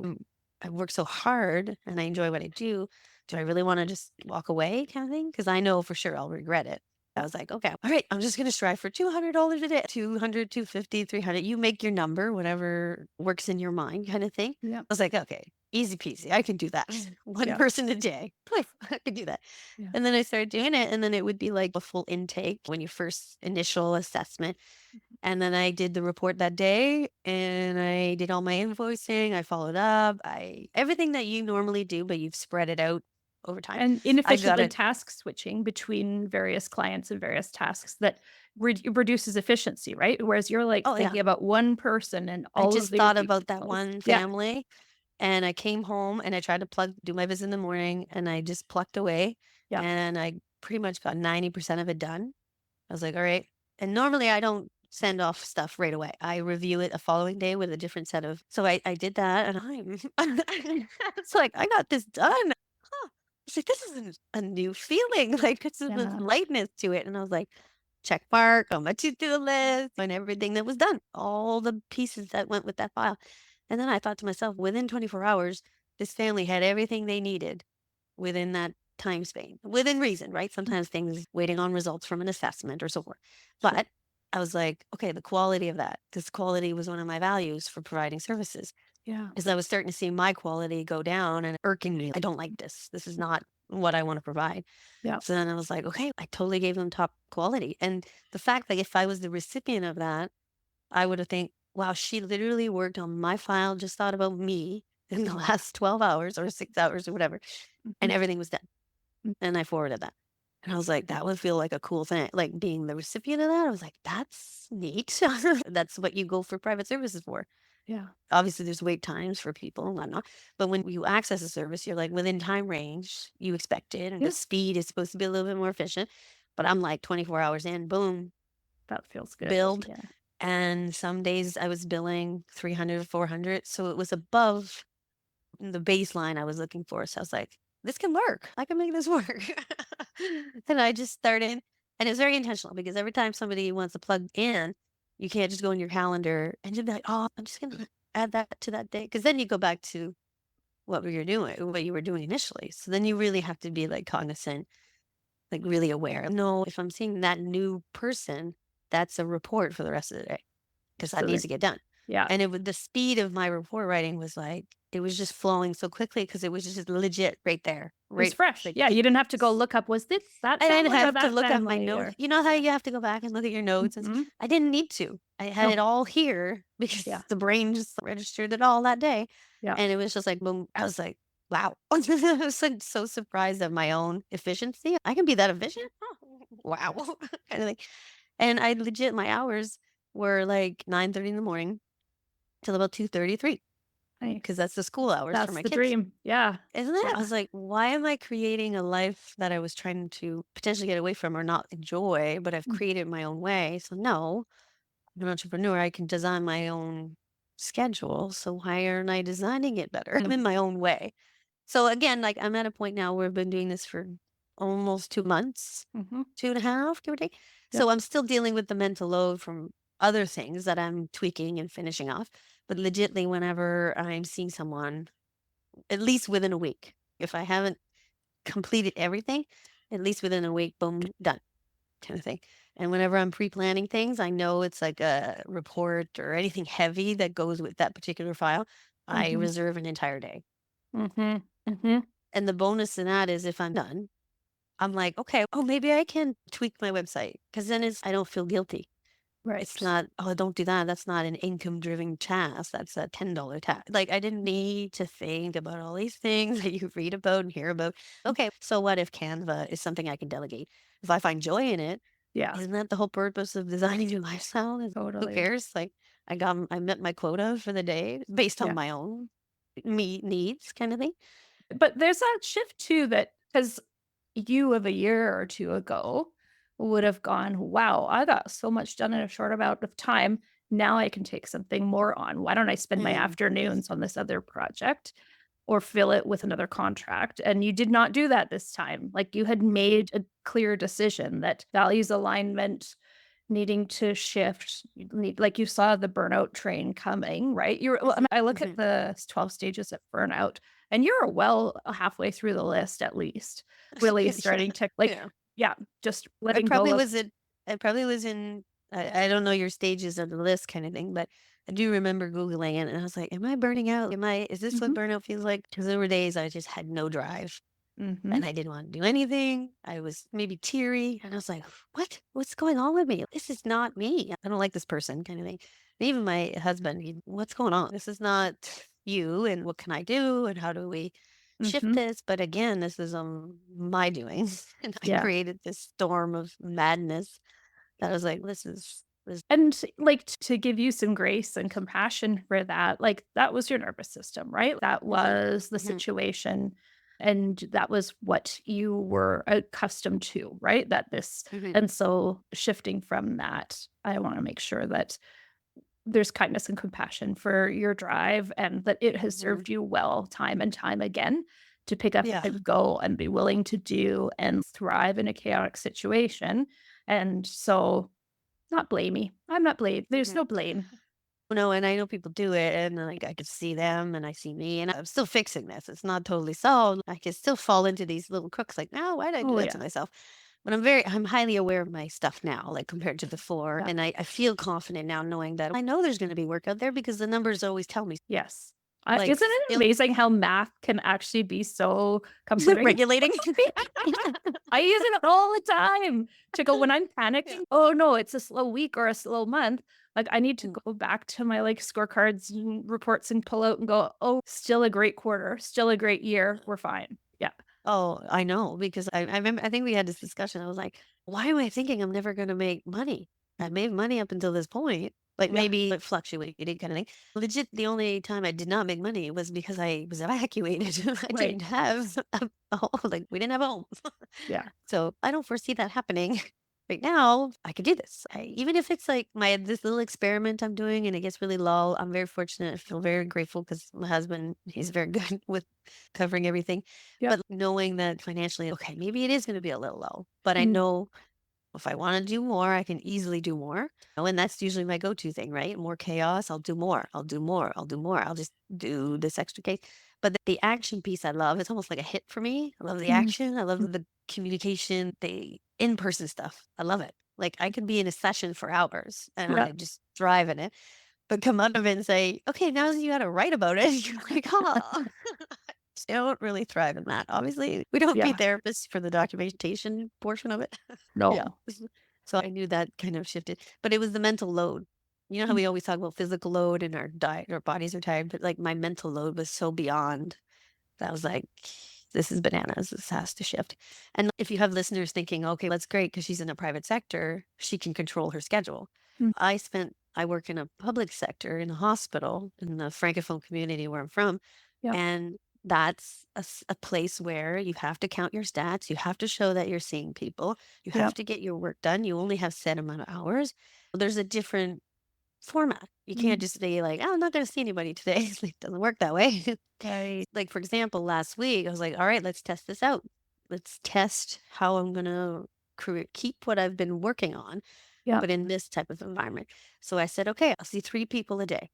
I work so hard and I enjoy what I do. Do I really wanna just walk away kind of thing? Because I know for sure I'll regret it. I Yeah. was like, "Okay, all right, I'm just gonna strive for $200 a day, 200, 250, 300. You make your number, whatever works in your mind kind of thing." Yeah. I was like, "Okay, easy peasy. I can do that. One Yeah. person a day. I could do that." Yeah. And then I started doing it, and then it would be like a full intake when you first initial assessment. And then I did the report that day and I did all my invoicing. I followed up. I everything that you normally do, but you've spread it out over time. And I got inefficiently it. task switching between various clients and various tasks that reduces efficiency, right? Whereas you're like Oh yeah. thinking about one person and I all of just your thought about that details. one Yeah. family and I came home and I tried to do my visit in the morning and I just plucked away Yeah. and I pretty much got 90% of it done. I was like, all right. And normally I don't send off stuff right away. I review it a following day with a different set of. So I did that and it's like, I got this done. Huh. It's like, this is a new feeling. Like, it's a Yeah. lightness to it. And I was like, check mark on my to do list and everything that was done, all the pieces that went with that file. And then I thought to myself, within 24 hours, this family had everything they needed within that time span, within reason, right? Mm. Sometimes things waiting on results from an assessment or so forth. Sure. But I was like, okay, the quality of that, this quality was one of my values for providing services. Yeah. Because I was starting to see my quality go down and irking me. I don't like this. This is not what I want to provide. Yeah. So then I was like, okay, I totally gave them top quality. And the fact that if I was the recipient of that, I would have think, wow, she literally worked on my file, just thought about me in the last 12 hours or 6 hours or whatever, and Mhm. everything was done. Mm. And I forwarded that. And I was like, that would feel like a cool thing. Like being the recipient of that, I was like, that's neat. That's what you go for private services for. Yeah. Obviously, there's wait times for people and whatnot. But when you access a service, you're like within time range you expect it. And the Yeah. speed is supposed to be a little bit more efficient. But I'm like 24 hours in, boom, That feels good. build. Yeah. And some days I was billing 300, 400. So it was above the baseline I was looking for. So I was like, this can work. I can make this work. And I just started, and it's very intentional because every time somebody wants to plug in, you can't just go in your calendar and just be like, oh, I'm just going to add that to that day. Cause then you go back to what you were doing initially. So then you really have to be like cognizant like really aware. No, if I'm seeing that new person, that's a report for the rest of the day because that So needs that to get done. yeah, And it would the speed of my report writing was like it was just flowing so quickly because it was just legit right there, it was right? fresh. Like Yeah, you didn't have to go look up, "Was this that I didn't family or have to that look at my family?" notes. Or You know how you have to go back and look at your notes and mhm. I didn't need to. I had No. it all here Yeah, because the brain just registered it all that day. yeah. And it was just like boom. I was like, wow. I was like so surprised at my own efficiency. I can be that efficient. Huh. Wow. Kind of thing. And I legit my hours were like 9:30 in the morning till about 2:33 because Nice. that's the school hours for That's my the kids. dream. Yeah. Isn't it? I Yeah. was like, why am I creating a life that I was trying to potentially get away from or not enjoy, but I've Mm, created my own way? So, no, I'm an entrepreneur. I can design my own schedule. So, why aren't I designing it better? I'm mm, in my own way. So, again, like I'm at a point now where I've been doing this for almost 2 months, mhm. 2.5, give or take. Yep. So, I'm still dealing with the mental load from other things that I'm tweaking and finishing off. But legitly, whenever I'm seeing someone, at least within a week, if I haven't completed everything, at least within a week, boom, done kind of thing. And whenever I'm pre-planning things, I know it's like a report or anything heavy that goes with that particular file. I Mhm. reserve an entire day. Mhm. Mhm. And the bonus in that is if I'm done, I'm like, okay, oh, maybe I can tweak my website because then I don't feel guilty. It's Right. not, "Oh, don't do that. That's not an income-driven task. That's a $10 task." Like, I didn't need to think about all these things that you read about and hear about. Okay, so what if Canva is something I can delegate? If I find joy in it, Yeah, isn't that the whole purpose of designing your lifestyle? Is who totally. cares? Like, I met my quota for the day based on Yeah. my own needs kind of thing. But there's that shift too that because you of a year or 2 ago would have gone, "Wow, I got so much done in a short amount of time. Now I can take something more on. Why don't I spend my Mm, afternoons on this other project or fill it with another contract?" And you did not do that this time. Like, you had made a clear decision that values alignment needing to shift, you need like, you saw the burnout train coming, right? You're well, mhm, I look at mhm. the 12 stages of burnout, and you're well halfway through the list at least, really Yeah, starting to, like yeah. yeah, just I letting go probably of was in I probably was in I don't know your stages of the list kind of thing, but I do remember Googling it and I was like, "Am I burning out? Is this what mhm, burnout feels like?" Because there were days I just had no drive mhm, and I didn't want to do anything. I was maybe teary and I was like, "What? What's going on with me? This is not me. I don't like this person," kind of thing. And even my husband, "What's going on? This is not you. And what can I do? And how do we shift mhm, this?" But again, this is my doing, and I yeah. created this storm of madness that I was like, this. And, like, to give you some grace and compassion for that, like, that was your nervous system, right? That Mhm, was the mhm, situation, and that was what you were accustomed to, right? That this mhm, and so shifting from that, I wanna make sure that there's kindness and compassion for your drive and that it has mhm. served you well time and time again to pick up Yeah. and go and be willing to do and thrive in a chaotic situation. And so not blamey. I'm not blame. There's Mhm. no blame. No, and I know people do it, and like I could see them, and I see me, and I'm still fixing this. It's not totally solved. I can still fall into these little crooks, like, no, why did I do Oh, that to yeah. myself? But I'm highly aware of my stuff now, like compared to before, Yeah. and I feel confident now, knowing that I know there's going to be work out there because the numbers always tell me, Yes. like, Isn't it feel amazing how math can actually be so comforting? regulating. I use it all the time to go when I'm Yeah. panicking, "Oh, no, it's a slow week or a slow month." Like, I need to Mm. go back to my, like, scorecards and reports and pull out and go, "Oh, still a great quarter, still a great year, we're fine." Yeah. Oh, I know because I remember I think we had this discussion. I was like, why am I thinking I'm never gonna make money? I made money up until this point. Like Yeah. maybe it fluctuated kind of thing. Legit, the only time I did not make money was because I was evacuated. I Right. didn't have a home, like we didn't have a home. Yeah. So I don't foresee that happening. Right now, I could do this. Even if it's like this little experiment I'm doing and it gets really low, I'm very fortunate. I feel very grateful because my husband, he's very good with covering everything. Yep. But knowing that financially, okay, maybe it is going to be a little low, but I Mm. know If I want to do more, I can easily do more. Oh, and that's usually my go-to thing, right? More chaos, I'll do more. I'll do more. I'll do more. I'll just do this extra case. But the action piece I love, it's almost like a hit for me. I love the Mm, action. I mm, love the communication, the in-person stuff. I love it. Like I could be in a session for hours and yeah, I just thrive in it, but come out of it and say, okay, now you got to write about it. You're like, oh, don't really thrive in that. Obviously, we don't be yeah, therapists for the documentation portion of it. Yeah. no, So I knew that kind of shifted, but it was the mental load. You know how mm, we always talk about physical load and our diet, our bodies are tired, but like my mental load was so beyond that. I was like, this is bananas. This has to shift. And if you have listeners thinking, okay, that's great because she's in a private sector, she can control her schedule. mm, I work in a public sector in a hospital in the Francophone community where I'm from. yep, And that's a place where you have to count your stats. You have to show that you're seeing people. You have yep, to get your work done. You only have set amount of hours. There's a different format. You can't mm, just be like, "Oh, I'm not going to see anybody today." It doesn't work that way. right, Like for example, last week I was like, "All right, let's test this out. Let's test how I'm going to keep what I've been working on, yep, but in this type of environment." So I said, "Okay, I'll see 3 people a day."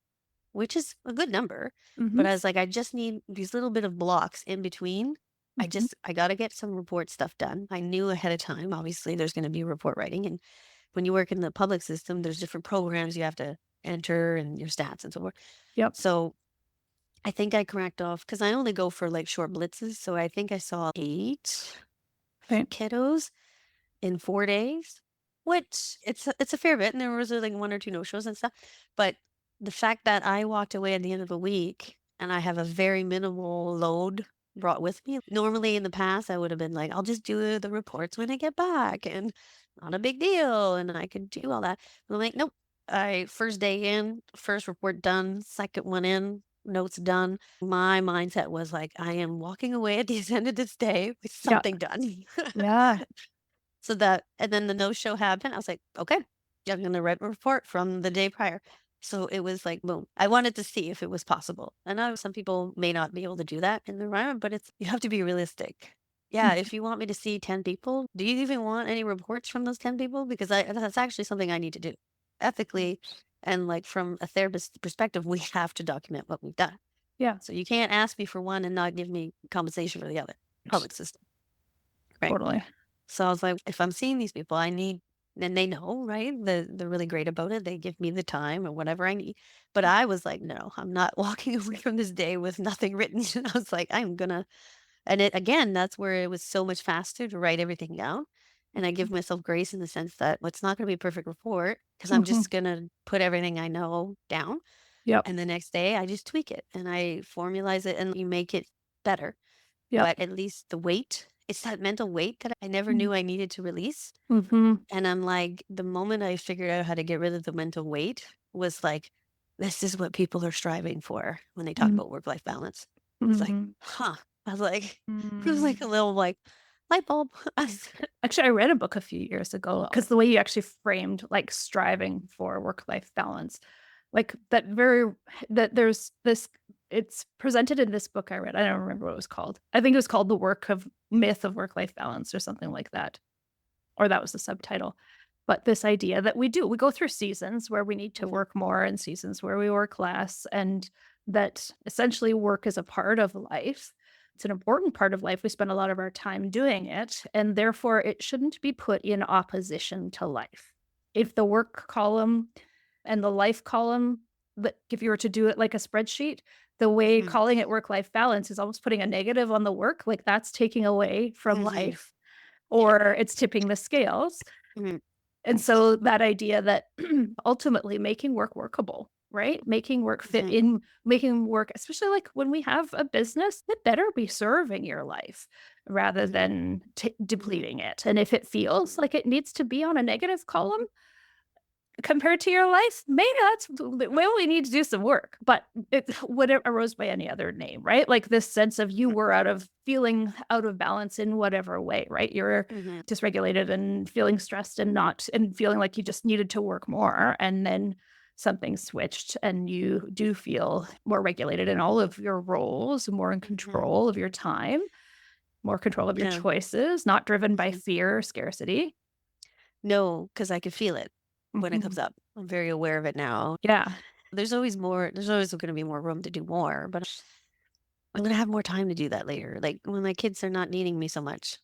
Which is a good number, but mhm, I was like, "I just need these little bit of blocks in between. mhm, I gotta get some report stuff done." I knew ahead of time, obviously, there's gonna be report writing, and when you work in the public system, there's different programs you have to enter and your stats and so forth. yep, So, I think I cracked off because I only go for, like, short blitzes, so I think I saw 8 right, kiddos in 4 days, which it's a fair bit, and there was, like, 1 or 2 no-shows and stuff, but the fact that I walked away at the end of the week and I have a very minimal load brought with me. Normally, in the past, I would have been like, "I'll just do the reports when I get back, and not a big deal, and I could do all that." But I'm like, "Nope." I first day in, first report done, second one in, notes done. My mindset was like, "I am walking away at the end of this day with yeah, something done." yeah, So that and then the no-show happened. I was like, "Okay, yeah, I'm gonna write a report from the day prior." So it was like, boom. I wanted to see if it was possible. I know some people may not be able to do that in the environment, but it's you have to be realistic. Yeah, mhm, if you want me to see 10 people, do you even want any reports from those 10 people? Because that's actually something I need to do ethically. And like from a therapist perspective, we have to document what we've done. yeah, So you can't ask me for one and not give me compensation for the other. Public system, right? totally, So I was like, if I'm seeing these people, I need and they know, right? They're really great about it. They give me the time or whatever I need. But I was like, no, I'm not walking away from this day with nothing written. I was like, I'm gonna and it again, that's where it was so much faster to write everything down. And I give myself grace in the sense that well, it's not gonna be a perfect report because I'm mhm, just gonna put everything I know down. yep, And the next day I just tweak it and I formalize it and you make it better. yep, But at least the weight, it's that mental weight that I never mm, knew I needed to release. mhm, And I'm like, the moment I figured out how to get rid of the mental weight was like, this is what people are striving for when they talk mm, about work-life balance. I was like, mhm, huh. I was like, it was like a mm. little like light bulb. I was Actually, I read a book a few years ago because the way you actually framed, like, striving for work-life balance, like, that there's this it's presented in this book I read, I don't remember what it was called. I think it was called The Work of Myth of Work-Life Balance or something like that, or that was the subtitle. But this idea that we go through seasons where we need to Mhm, work more and seasons where we work less, and that essentially work is a part of life. It's an important part of life. We spend a lot of our time doing it, and therefore it shouldn't be put in opposition to life. If the work column and the life column, that if you were to do it like a spreadsheet, the way mhm, calling it work life balance is almost putting a negative on the work, like that's taking away from mhm. life Yeah. or it's tipping the scales. Mhm, And so that idea that ultimately making work workable, right? Making work fit mhm, in, making work, especially like when we have a business, it better be serving your life rather mhm, than mhm, depleting it. And if it feels like it needs to be on a negative column, compared to your life, maybe that's maybe we need to do some work, but it would it arose by any other name, right? Like this sense of you were out of feeling out of balance in whatever way, right? You're mhm, dysregulated and feeling stressed and not and feeling like you just needed to work more. And then something switched and you do feel more regulated in all of your roles, more in mhm. control of your time, more control of your Yeah. choices, not driven by Mhm. fear or scarcity. No, because I can feel it when it comes Mhm. up. I'm very aware of it now. Yeah. There's always gonna be more room to do more, but I'm gonna have more time to do that later, like, when my kids are not needing me so much.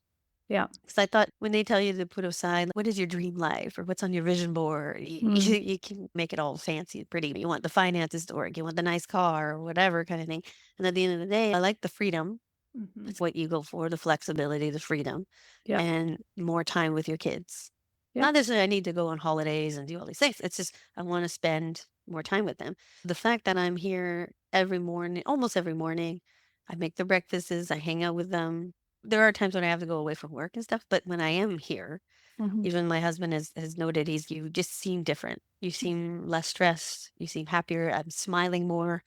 Yeah. Because I thought when they tell you to put aside, what is your dream life or what's on your vision board, Mm. you can make it all fancy and pretty. You want the finances to work, you want the nice car or whatever kind of thing. And at the end of the day, I like the freedom. Mhm. That's what you go for, the flexibility, the freedom, Yep. and more time with your kids. Yep. Not necessarily I need to go on holidays and do all these things. It's just I want to spend more time with them. The fact that I'm here every morning, almost every morning, I make the breakfasts, I hang out with them. There are times when I have to go away from work and stuff, but when I am here, Mhm. even my husband has noted you just seem different. You seem less stressed. You seem happier. I'm smiling more.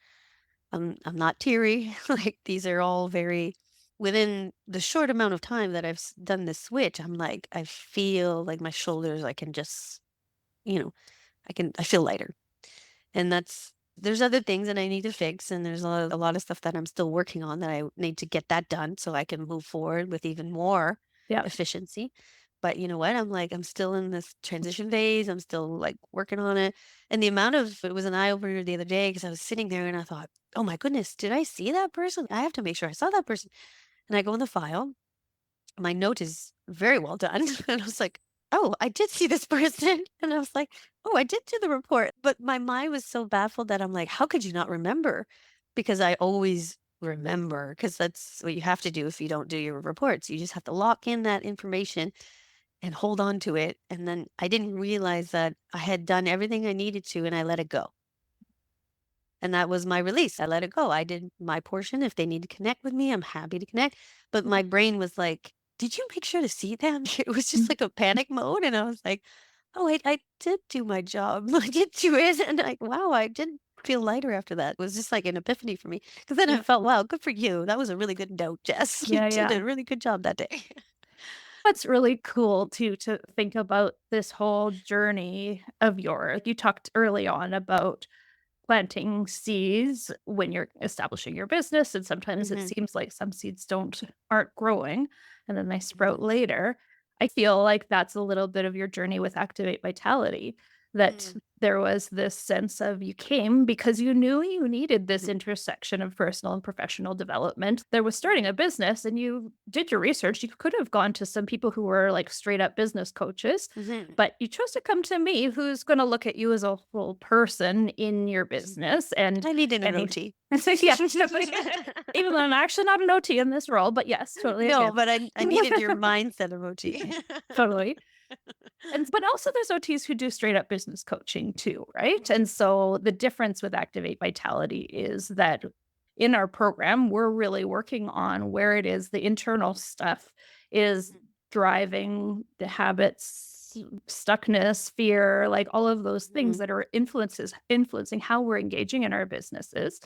I'm not teary. Like these are all very within the short amount of time that done this switch. I'm like I feel like my shoulders. I can just you know I feel lighter, and there's other things that I need to fix, and there's a lot of stuff that I'm still working on that I need to get that done so I can move forward with even more Yep. efficiency. But you know what? I'm still in this transition phase. I'm still like working on it. And the amount of it was an eye opener the other day because I was sitting there and I thought, oh my goodness, did I see that person? I have to make sure I saw that person. And I go in the file, my note is very well done. And I was like, oh, I did see this person. And I was like, oh, I did do the report. But my mind was so baffled that I'm like, how could you not remember? Because I always remember, because that's what you have to do if you don't do your reports. You just have to lock in that information and hold on to it. And then I didn't realize that I had done everything I needed to and I let it go. And that was my release. I let it go. I did my portion. If they need to connect with me, I'm happy to connect. But my brain was like, did you make sure to see them? It was just Mhm. like a panic mode. And I was like, oh, I did do my job. I did do it. And like, wow, I did feel lighter after that. It was just like an epiphany for me. Because then I Yeah. felt, wow, good for you. That was a really good note, Jess. You Yeah, did yeah. a really good job that day. That's really cool too to think about this whole journey of yours. You talked early on about planting seeds when you're establishing your business, and sometimes it Hmm. seems like some seeds aren't growing and then they sprout Hmm. later. I feel like that's a little bit of your journey with Activate Vitality, that Hmm. there was this sense of you came because you knew you needed this Hmm. intersection of personal and professional development. There was starting Hmm. a business and you did your research. You could have gone to some people who were like straight up business coaches, Hmm. but you chose to come to me who's gonna look at you as a whole person in your business I needed an and OT. and so yeah, even though I'm actually not an OT in this role, but yes, totally No, again. but I needed your mindset of OT. Totally. And but also there's OTs who do straight up business coaching too, right? And so the difference with Activate Vitality is that in our program, we're really working on where it is the internal stuff is driving the habits, stuckness, fear, like all of those things Mhm, that are influencing how we're engaging in our businesses.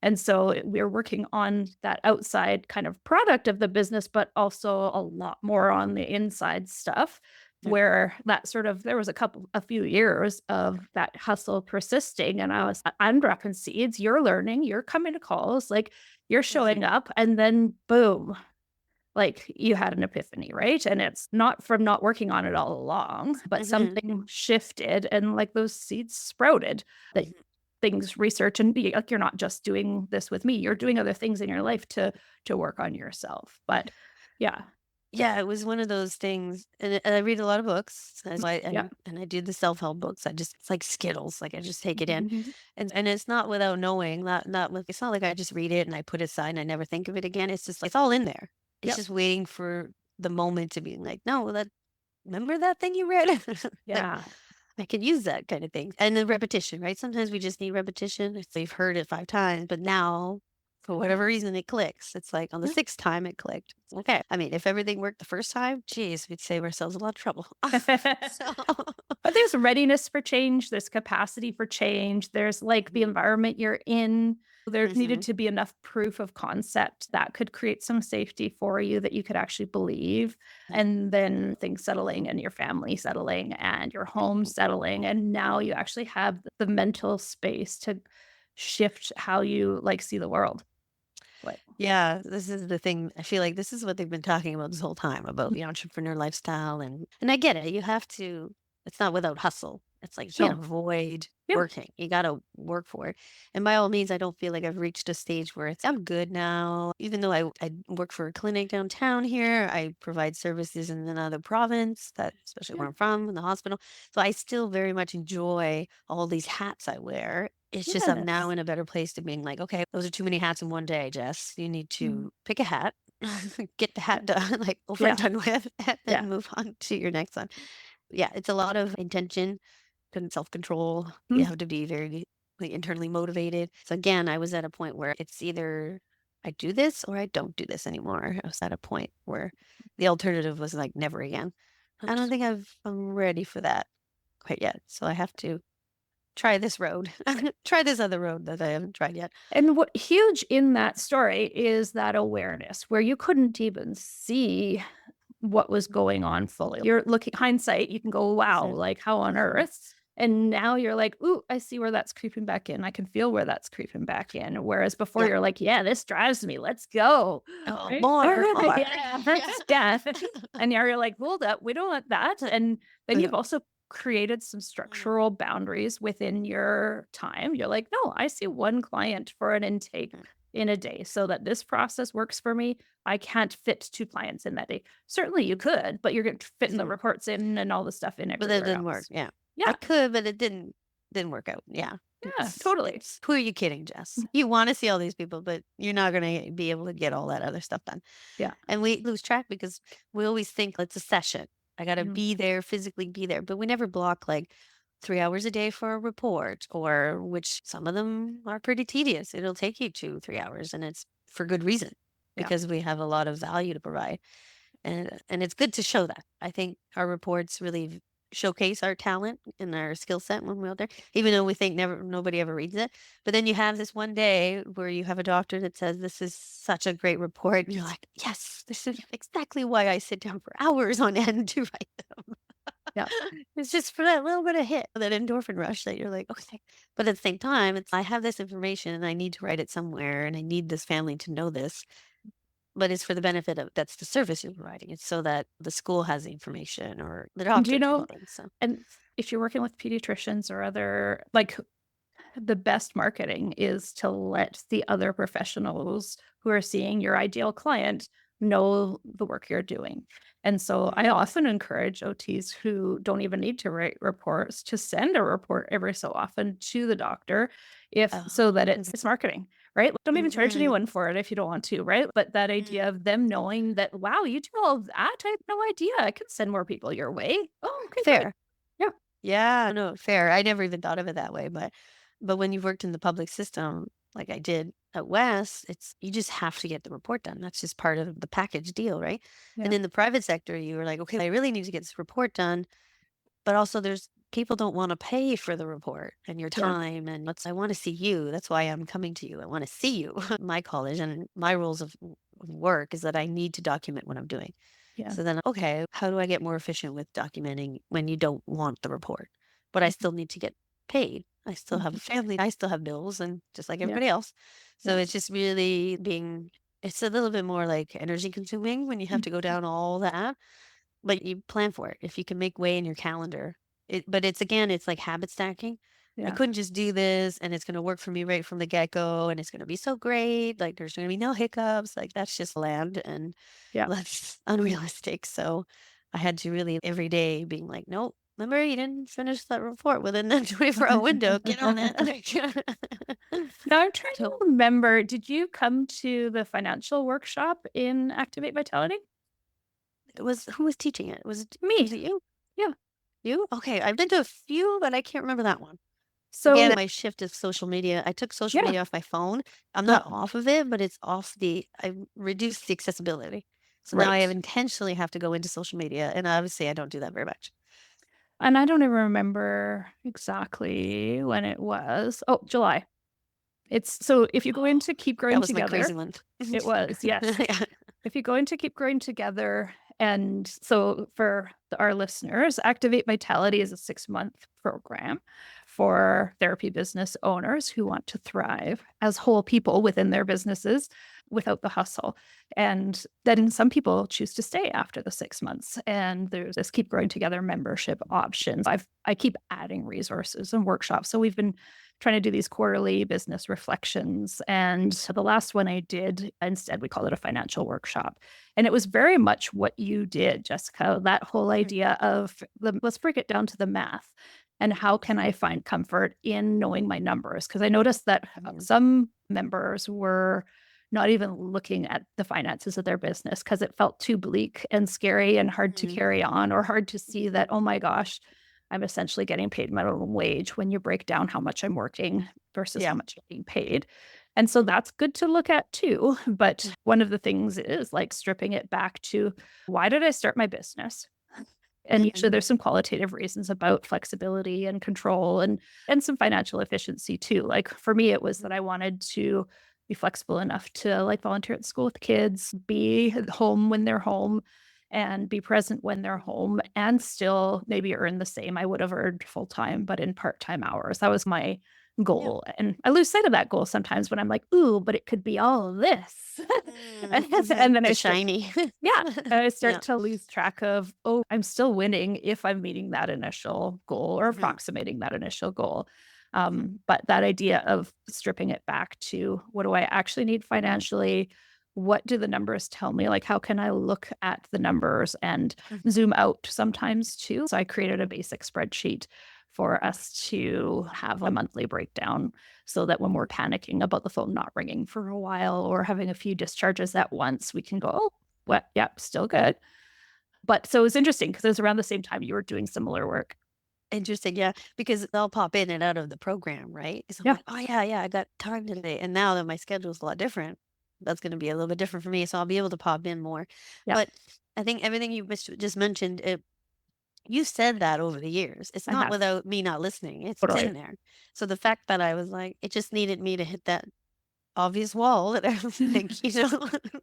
And so we're working on that outside kind of product of the business, but also a lot more on the inside stuff mm, where that sort of there was a few years of that hustle persisting. And I'm dropping seeds, you're learning, you're coming to calls, like you're showing mhm, up, and then boom, like you had an epiphany, right? And it's not from not working on it all along, but mhm, something shifted and like those seeds sprouted that mhm. things research and be like you're not just doing this with me, you're doing other things in your life to work on yourself. But yeah. Yeah, it was one of those things, and I read a lot of books, that's why Yeah. and I do the self-help books, I just it's like Skittles, like, I just take it in, Mhm. and it's not without knowing, not with it's not like I just read it and I put it aside and I never think of it again, it's just like it's all in there. It's Yep. just waiting for the moment to be like, "No, that remember that thing you read?" Like, Yeah. I could use that kind of thing. And the repetition, right? Sometimes we just need repetition. If they've heard it 5 times, but now for whatever reason it clicks. It's like on the Yeah. 6th time it clicked. Okay. I mean, if everything worked the first time, geez, we'd save ourselves a lot of trouble. So But there's readiness for change, there's capacity for change, there's like the Mhm, environment you're in. There needed mhm, to be enough proof of concept that could create some safety for you that you could actually believe. And then things settling and your family settling and your home mhm. settling. And now you actually have the mental space to shift how you like see the world. What? Yeah, this is the thing. I feel like this is what they've been talking about this whole time about the entrepreneur lifestyle and I get it. You have to it's not without hustle. It's like you can't No. avoid Yeah. working. You got to work for it. And by all means, I don't feel like I've reached a stage where it's I'm good now. Even though I work for a clinic downtown here, I provide services in another province that especially Yeah. where I'm from, in the hospital. So I still very much enjoy all these hats I wear. It's just I'm now Yes. in a better place to being like, okay, those are too many hats in one day, Jess. You need Mhm. to pick a hat, get the Yeah. hat done, like over and Yeah. done with, and Yeah. then move on to your next one. Yeah, it's a lot of intention and self control. You Mhm. have to be very like, internally motivated. So again, I was at a point where it's either I do this or I don't do this anymore. I was at a point where the alternative was like never again. I don't think I'm ready for that quite yet. So I have to try this road. Try this other road that I haven't tried yet. And what huge in that story is that awareness where you couldn't even see what was going on fully. You're looking hindsight, you can go, wow, Mhm, like how on mhm. earth? And now you're like, ooh, I see where that's creeping back in. I can feel where that's creeping back in. Whereas before Yeah. you're like, yeah, this drives me. Let's go. Oh, Right? more, more. Yeah. Yeah. Yeah. And now you're like, hold up, we don't want that. And then Yeah. you've also created some Mhm, structural boundaries within your time. You're like, no, I see one client for an intake mhm, in a day so that this process works for me. I can't fit 2 clients in that day. Certainly you could, but you're gonna fitting the mhm. reports in and all the stuff in But that everywhere didn't work, else. yeah. I Yeah, could, but it didn't work out, yeah. yeah, totally. It's who are you kidding, Jess? You wanna see all these people, but you're not gonna be able to get all that other stuff done. Yeah. And we lose track because we always think it's a session. I gotta Mhm. be there, physically be there, but we never block like 3 hours a day for a report or which some of them are pretty tedious. It'll take you 2, 3 hours and it's for good reason Yeah. because we have a lot of value to provide. And it's good to show that. I think our reports really showcase our talent and our skill set when we're out there, even though we think never nobody ever reads it. But then you have this one day where you have a doctor that says this is such a great report, and you're like, yes, this is exactly why I sit down for hours on end to write them. Yeah. It's just for that little bit of hit, that endorphin rush that you're like, okay. But at the same time, it's I have this information and I need to write it somewhere and I need this family to know this. But it's for the benefit of that's the service you're providing. It's so that the school has the information or the And do you doctors know and things, so and if you're working with pediatricians or other like the best marketing is to let the other professionals who are seeing your ideal client know the work you're doing. And so I mhm. often encourage OTs who don't even need to write reports to send a report every so often to the doctor if so Oh, that mhm, it's marketing, right? Like, don't even charge mhm, anyone for it if you don't want to, right? But that idea mm. of them knowing that, wow, you do all of that? I had no idea. I can send more people your way. Oh, okay, good. Fair. Yeah. Yeah, no, fair. I never even thought of it that way, but when you've worked in the public system, like I did at West, it's you just have to get the report done. That's just part of the package deal, right? And Yeah. in the private sector, you were like, okay, I really need to get this report done. But also there's people don't wanna pay for the report and your Yeah. time, and let's I wanna see you. That's why I'm coming to you. I wanna see you. My college and my rules of work is that I need to document what I'm doing. Yeah. So then, okay, how do I get more efficient with documenting when you don't want the report? But I still need to get paid. I still have Mhm. a family. I still have bills and just like Yeah. everybody else. So Yeah. it's just really being it's a little bit more like energy consuming when you have Mm. to go down all that. But you plan for it. If you can make way in your calendar. But it's again, it's like habit stacking. I Yeah. couldn't just do this and it's gonna work for me right from the get-go and it's gonna be so great. Like there's gonna be no hiccups. Like that's just land and Yeah. that's unrealistic. So I had to really every day being like, nope, remember you didn't finish that report within the 24-hour window. Get on it. Now I'm trying to So remember, did you come to the financial workshop in Activate Vitality? it was who was teaching it? Me. Was it you? Yeah. You? Okay. I've been to a few, but I can't remember that one. Again, So my shift is social media. I took social yeah. media off my phone. I'm Yeah. not off of it, but it's off I reduced the accessibility. So now I have Right. intentionally have to go into social media, and obviously I don't do that very much. And I don't even remember exactly when it was. Oh, July. It's so if you go Oh, into Keep that Growing was my crazy Together, month. it was, yes. Yeah. If you go into Keep Growing Together, and so for our listeners, Activate Vitality is a 6-month program for therapy business owners who want to thrive as whole people within their businesses. without the hustle. And then some people choose to stay after the 6 months. And there's this keep growing together membership options. I keep adding resources and workshops. So we've been trying to do these quarterly business reflections. And the last one I did, instead, we called it a financial workshop. And it was very much what you did, Jessica, that whole Mhm, idea of let's break it down to the math. And how can I find comfort in knowing my numbers? Because I noticed that mhm, some members were not even looking at the finances of their business because it felt too bleak and scary and hard to mhm, carry on, or hard to see that, mhm, oh my gosh, I'm essentially getting paid minimum wage when you break down how much I'm working versus how yeah, much I'm being paid. And so that's good to look at too. But mm, one of the things is like stripping it back to, why did I start my business? And usually mhm, there's some qualitative reasons about flexibility and control, and some financial efficiency too. Like for me, it was mhm, that I wanted to be flexible enough to like volunteer at school with kids, be at home when they're home, and be present when they're home, and still maybe earn the same I would have earned full time, but in part-time hours. That was my yeah, goal. And I lose sight of that goal sometimes when I'm like, ooh, but it could be all of this. mm, and mhm, then I the start shiny. yeah, I Yeah, start to lose track of, "Oh, I'm still winning if I'm meeting that initial goal or mhm, approximating that initial goal." mhm, But that idea of stripping it back to, what do I actually need financially? What do the numbers tell me? Like, how can I look at the numbers and mhm, zoom out sometimes too? So I created a basic spreadsheet for us to have a monthly breakdown so that when we're panicking about the phone not ringing for a while or having a few discharges at once, we can go, "Oh, what? Yep, still good." But so it was interesting because it was around the same time you were doing similar work. interesting, yeah, because they'll pop in and out of the program, right? So I'm Yeah, like, "Oh, yeah, yeah, I got time today," and now that my schedule's a lot different, that's gonna be a little bit different for me, so I'll be able to pop in more, yeah, but I think everything you just mentioned, you said that over the years. It's I not have. without me not listening, it's in Totally. there. So the fact that I was like, it just needed me to hit that obvious wall that I was like,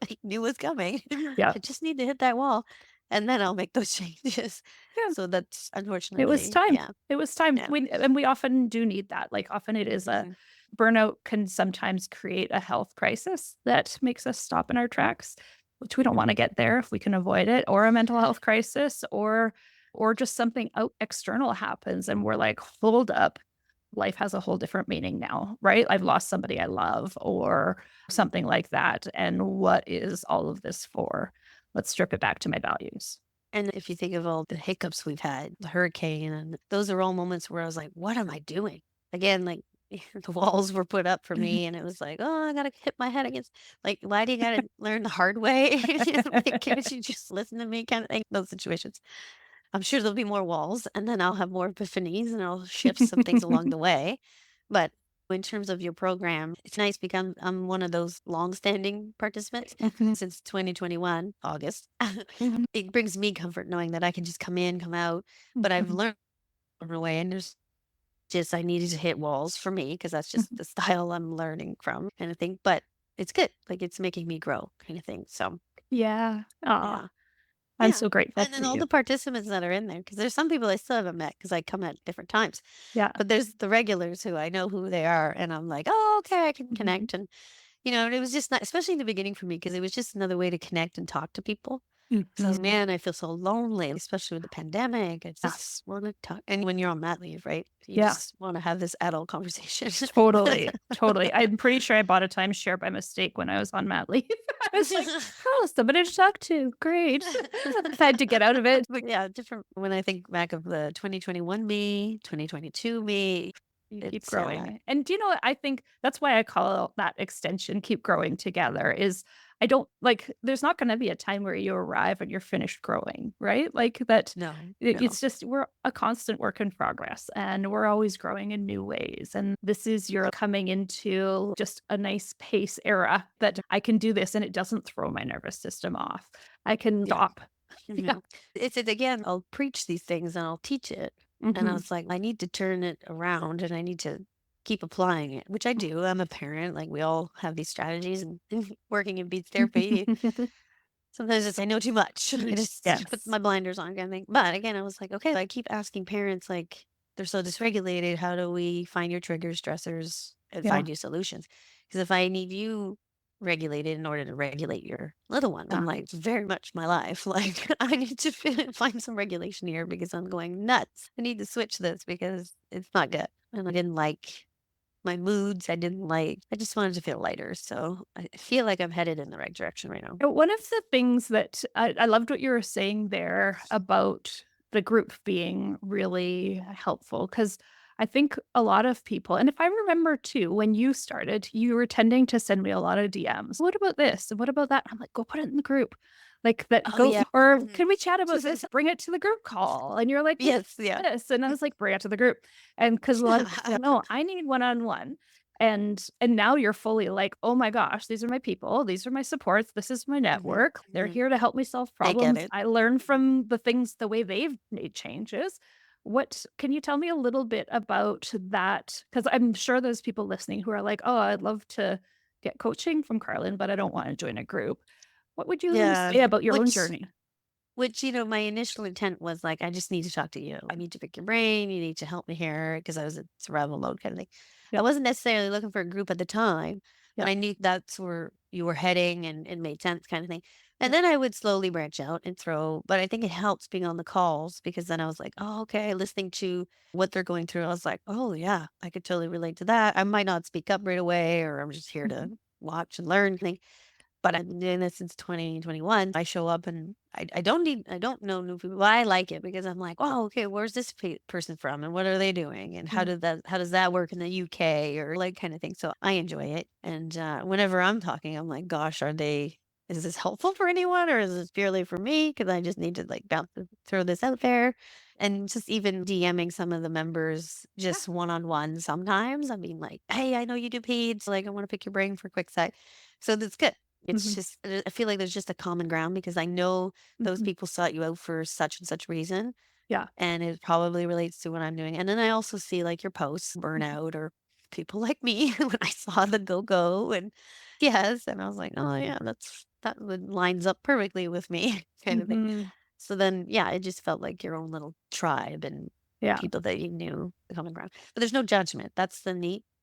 I knew was coming. Yeah. I just need to hit that wall, and then I'll make those changes. Yeah. So that's It was unfortunately, time. yeah, It was time. yeah. We often do need that. Like, often it is a Mhm, burnout can sometimes create a health crisis that makes us stop in our tracks, which we don't wanna get there if we can avoid it, or a mental health crisis, or just something out external happens and we're like, "Hold up. Life has a whole different meaning now," right? I've lost somebody I love or mhm. something like that, and what is all of this for? Let's strip it back to my values. And if you think of all the hiccups we've had, the hurricane, and those are all moments where I was like, "What am I doing?" Again, like, the walls were put up for me, and it was like, "Oh, I gotta hit my head against," like, "Why do you gotta learn the hard way?" Like, "Can't you just listen to me?" Kinda thing, those situations. I'm sure there'll be more walls, and then I'll have more epiphanies, and I'll shift some things along the way. But in terms of your program, it's nice because I'm one of those long-standing participants Mhm. since 2021, August. Mhm. It brings me comfort knowing that I can just come in, come out, but I've Mhm. learned from the way, and there's just I needed to hit walls for me because that's just Mhm. the style I'm learning from kind of thing. But it's good. Like it's making me grow kind of thing. So Yeah. Aw, yeah. I'm Yeah. so grateful And for then all you. the participants that are in there, because there's some people I still haven't met because I come at different times. Yeah. But there's the regulars who I know who they are, and I'm like, oh, okay, I can Mhm. connect. And and it was just not, especially in the beginning for me, because it was just another way to connect and talk to people. So I was, Mhm. man, I feel so lonely, especially with the pandemic. I Yes. just want to talk. And when you're on mat leave, right? You Yeah. just want to have this adult conversation. Totally, totally. I'm pretty sure I bought a timeshare by mistake when I was on mat leave. I was like, "Oh, somebody to talk to. Great." I had to get out of it. But yeah, different when I think back of the 2021 me, 2022 me. You keep It's growing. And do you know what? I think that's why I call that extension keep growing together is I don't like there's not gonna be a time where you arrive and you're finished growing, right? Like that no, it's no. just we're a constant work in progress and we're always growing in new ways. And this is you're coming into just a nice pace era that I can do this and it doesn't throw my nervous system off. I can Yeah. stop. Yeah. Mhm. It's again, I'll preach these things and I'll teach it. And I Mhm. was like, I need to turn it around and I need to keep applying it, which I do. I'm a parent. Like we all have these strategies and working in beats therapy. Sometimes it's I know too much. I just put Yes. my blinders on kind of thing. But again, I was like, okay, I keep asking parents like they're so dysregulated. How do we find your triggers, stressors, and Yeah. find you solutions? Because if I need you regulated in order to regulate your little one. Yeah. I'm like, very much my life. Like, I need to find some regulation here because I'm going nuts. I need to switch this because it's not good. And I didn't like my moods. I just wanted to feel lighter. So I feel like I'm headed in the right direction right now. One of the things that I loved what you were saying there about the group being really helpful because I think a lot of people, and if I remember too, when you started, you were tending to send me a lot of DMs. What about this? And what about that? I'm like, go put it in the group. Like that, Oh, go, yeah. or Mhm. can we chat about this? Bring it to the group call. And you're like, "Well, Yes. Yeah. this. And I was like, bring it to the group. And because a lot of people don't know, I need one on one. And now you're fully like, "Oh my gosh, these are my people, these are my supports, this is my Mhm, network. They're mhm. here to help me solve I get problems. it. I learn from the things the way they've made changes." What can you tell me a little bit about that? Because I'm sure there's people listening who are like, "Oh, I'd love to get coaching from Carlin, but I don't wanna join a group." What would you Yeah. say about your own Which journey? my initial intent was like, I just need to talk to you. I need to pick your brain. You need to help me here because I was in survival mode kind of thing. I Yep, wasn't necessarily looking for a group at the time, but yep, I knew that's where you were heading and it made sense kind of thing. And yep, then I would slowly branch out and throw, but I think it helps being on the calls because then I was like, oh, okay, listening to what they're going through. I was like, oh, yeah, I could totally relate to that. I might not speak up right away or I'm just here to mhm, watch and learn. But I've been doing this since 2021. I show up and I don't know new people, but I like it because I'm like, "Oh, okay, where's this person from and what are they doing and mhm, how does that work in the UK or like kind of thing." So I enjoy it. And whenever I'm talking, I'm like, "Gosh, is this helpful for anyone or is this purely for me? Because I just need to like throw this out there." And just even DMing some of the members yeah, just one on one sometimes. I mean, like, hey, I know you do peds. Like, I want to pick your brain for a quick sec. So that's good. It's mhm, just I feel like there's just a common ground because I know those mhm, people sought you out for such and such reason, yeah, and it probably relates to what I'm doing. And then I also see like your posts, mhm, burnout or people like me when I saw the go and yes, and I was like, oh yeah, lines up perfectly with me kind of thing. mhm, So then, yeah, it just felt like your own little tribe and yeah, people that you knew the common ground. But there's no judgment. That's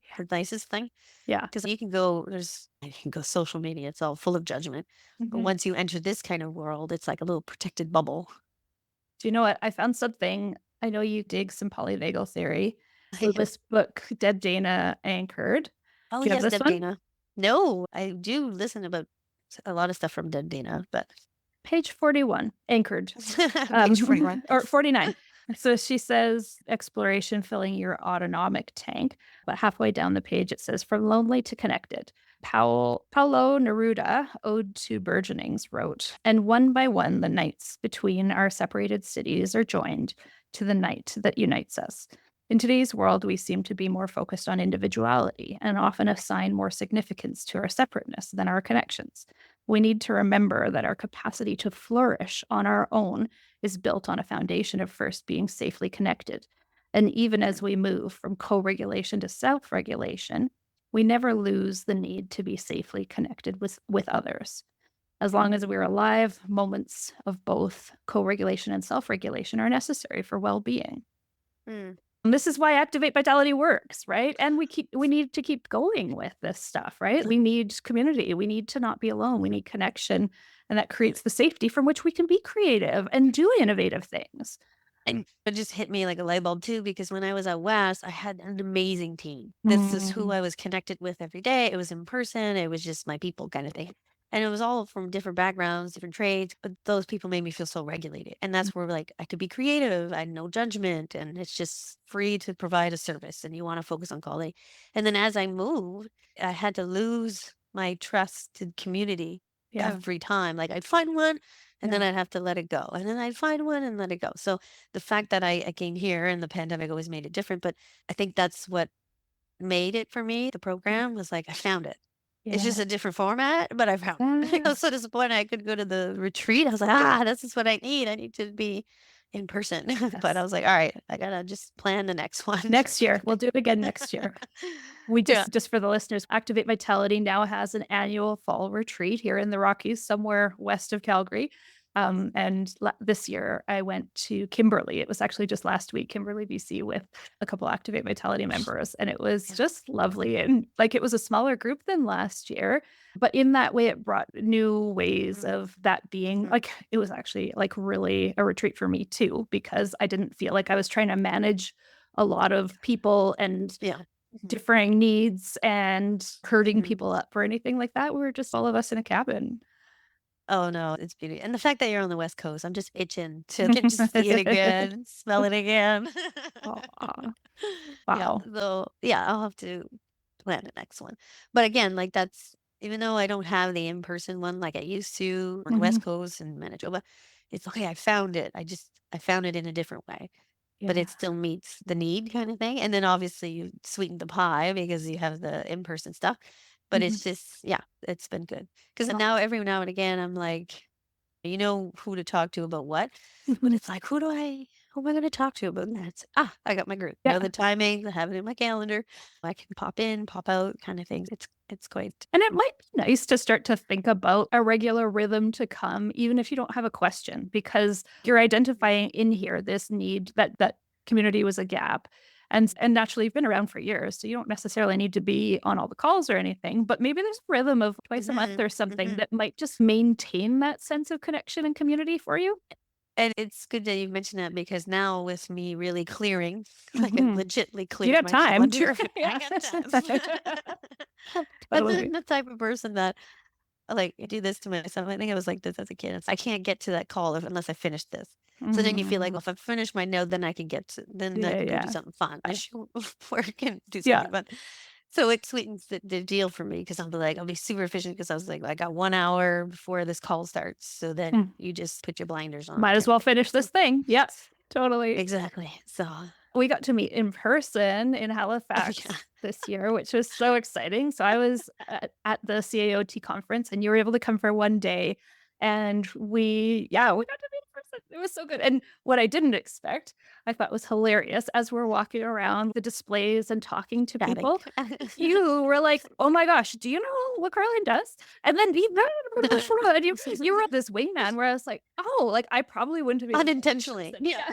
yeah, the nicest thing. yeah, 'Cause you can go social media, it's all full of judgment. But mhm. once you enter this kind of world, it's like a little protected bubble. Do you know what? I found something. I know you dig some polyvagal theory. So Yes. this book, Dead Dana Anchored. Oh, Do you have yes, this Dead one? Dana. No, I do listen about a lot of stuff from Dead Dana, but Page 41, Anchored, page 41. or 49. So she says, exploration filling your autonomic tank. But halfway down the page, it says, from lonely to connected. Paulo Neruda, Ode to Burgeonings, wrote, and one by one, the nights between our separated cities are joined to the night that unites us. In today's world, we seem to be more focused on individuality and often assign more significance to our separateness than our connections. We need to remember that our capacity to flourish on our own is built on a foundation of first being safely connected. And even as we move from co regulation to self regulation, we never lose the need to be safely connected with others. As long as we're alive, moments of both co regulation and self regulation are necessary for well being. Mm. And this is why Activate Vitality works, right? And we need to keep going with this stuff, right? We need community. We need to not be alone. We need connection. And that creates the safety from which we can be creative and do innovative things. And it just hit me like a light bulb too, because when I was out west, I had an amazing team. This is who Mm, I was connected with every day. It was in person. It was just my people kind of thing. And it was all from different backgrounds, different trades, but those people made me feel so regulated. And mm, that's where like I could be creative. I had no judgment and it's just free to provide a service and you want to focus on quality. And then as I moved, I had to lose my trusted community yeah, every time. Like I'd find one and then yeah, I'd have to let it go. And then I'd find one and let it go. So the fact that I came here and the pandemic always made it different, but I think that's what made it for me. The yeah, program was like, I found it. It's just yeah. a different format, but I found it. I was so Yes, disappointed I couldn't go to the retreat. I was like, ah, this is what I need. I need to be in person. But I yes. was like, all right, I gotta just plan the next one. Next year, we'll do it again next year. We Yeah. just for the listeners, Activate Vitality now has an annual fall retreat here in the Rockies, somewhere west of Calgary. This year I went to Kimberley. It was actually just last week, Kimberley, BC, with a couple Activate Vitality members, and it was Yeah. just lovely. And like it was a smaller group than last year, But in that way, it brought new ways of that being Mhm. like, it was actually like really a retreat for me too, because I didn't feel like I was trying to manage a lot of people and Yeah. Mhm. differing needs and hurting Mhm. people up or anything like that. We were just all of us in a cabin. Oh, no, it's beauty and the fact that you're on the West Coast, I'm just itching to get just see it again, smell it again. Aw, Yeah, wow. so, yeah, I'll have to plan the next one. But again, like, that's even though I don't have the in-person one like I used to on the Mhm. West Coast in Manitoba, it's okay, I found it. I found it in a different way, but Yeah. it still meets the need kinda thing, and then obviously you sweeten the pie because you have the in-person stuff, but Mhm. it's just yeah, it's been good. Because now every now and again, I'm like, you know who to talk to about what, but it's like, who am I gonna talk to about that? Ah, I got my group. I know Yeah. the timing, I have it in my calendar. I can pop in, pop out kind of thing. It's quite And it might be nice to start to think about a regular rhythm to come, even if you don't have a question, because you're identifying in here this need that community was a gap. And naturally you've been around for years. So you don't necessarily need to be on all the calls or anything, but maybe there's a rhythm of twice a month Mhm, or something mhm. that might just maintain that sense of connection and community for you. And it's good that you mentioned that because now with me really clearing, like I Mhm. legitly You cleared got my time. calendar. I Yeah. got time. I'm Totally. the type of person that like, I do this to myself. I think I was like this as a kid. It's I can't get to that call unless I finish this. So then you feel like, Mhm. well, if I finish my note, then I can get to then I Yeah, can go do yeah. something fun. I should work and do Yeah. something fun. So it sweetens the deal for me because I'll be like, I'll be super efficient because I was like, I got 1 hour before this call starts. So then Mm. you just put your blinders on Might as kind of well thing. finish this thing. Yep. Totally. Exactly. So, We got to meet in person in oh yeah. Halifax this year, which was so exciting. So I was at the CAOT conference and you were able to come for one day. And we got to meet in person. It was so good. And what I didn't expect, I thought was hilarious as we're walking around the displays and talking to Chatting. people. You were like, "Oh my gosh, do you know what Carlin does?" And then and you were this wingman where I was like, "Oh, like I probably wouldn't have even Unintentionally. chosen." Yeah.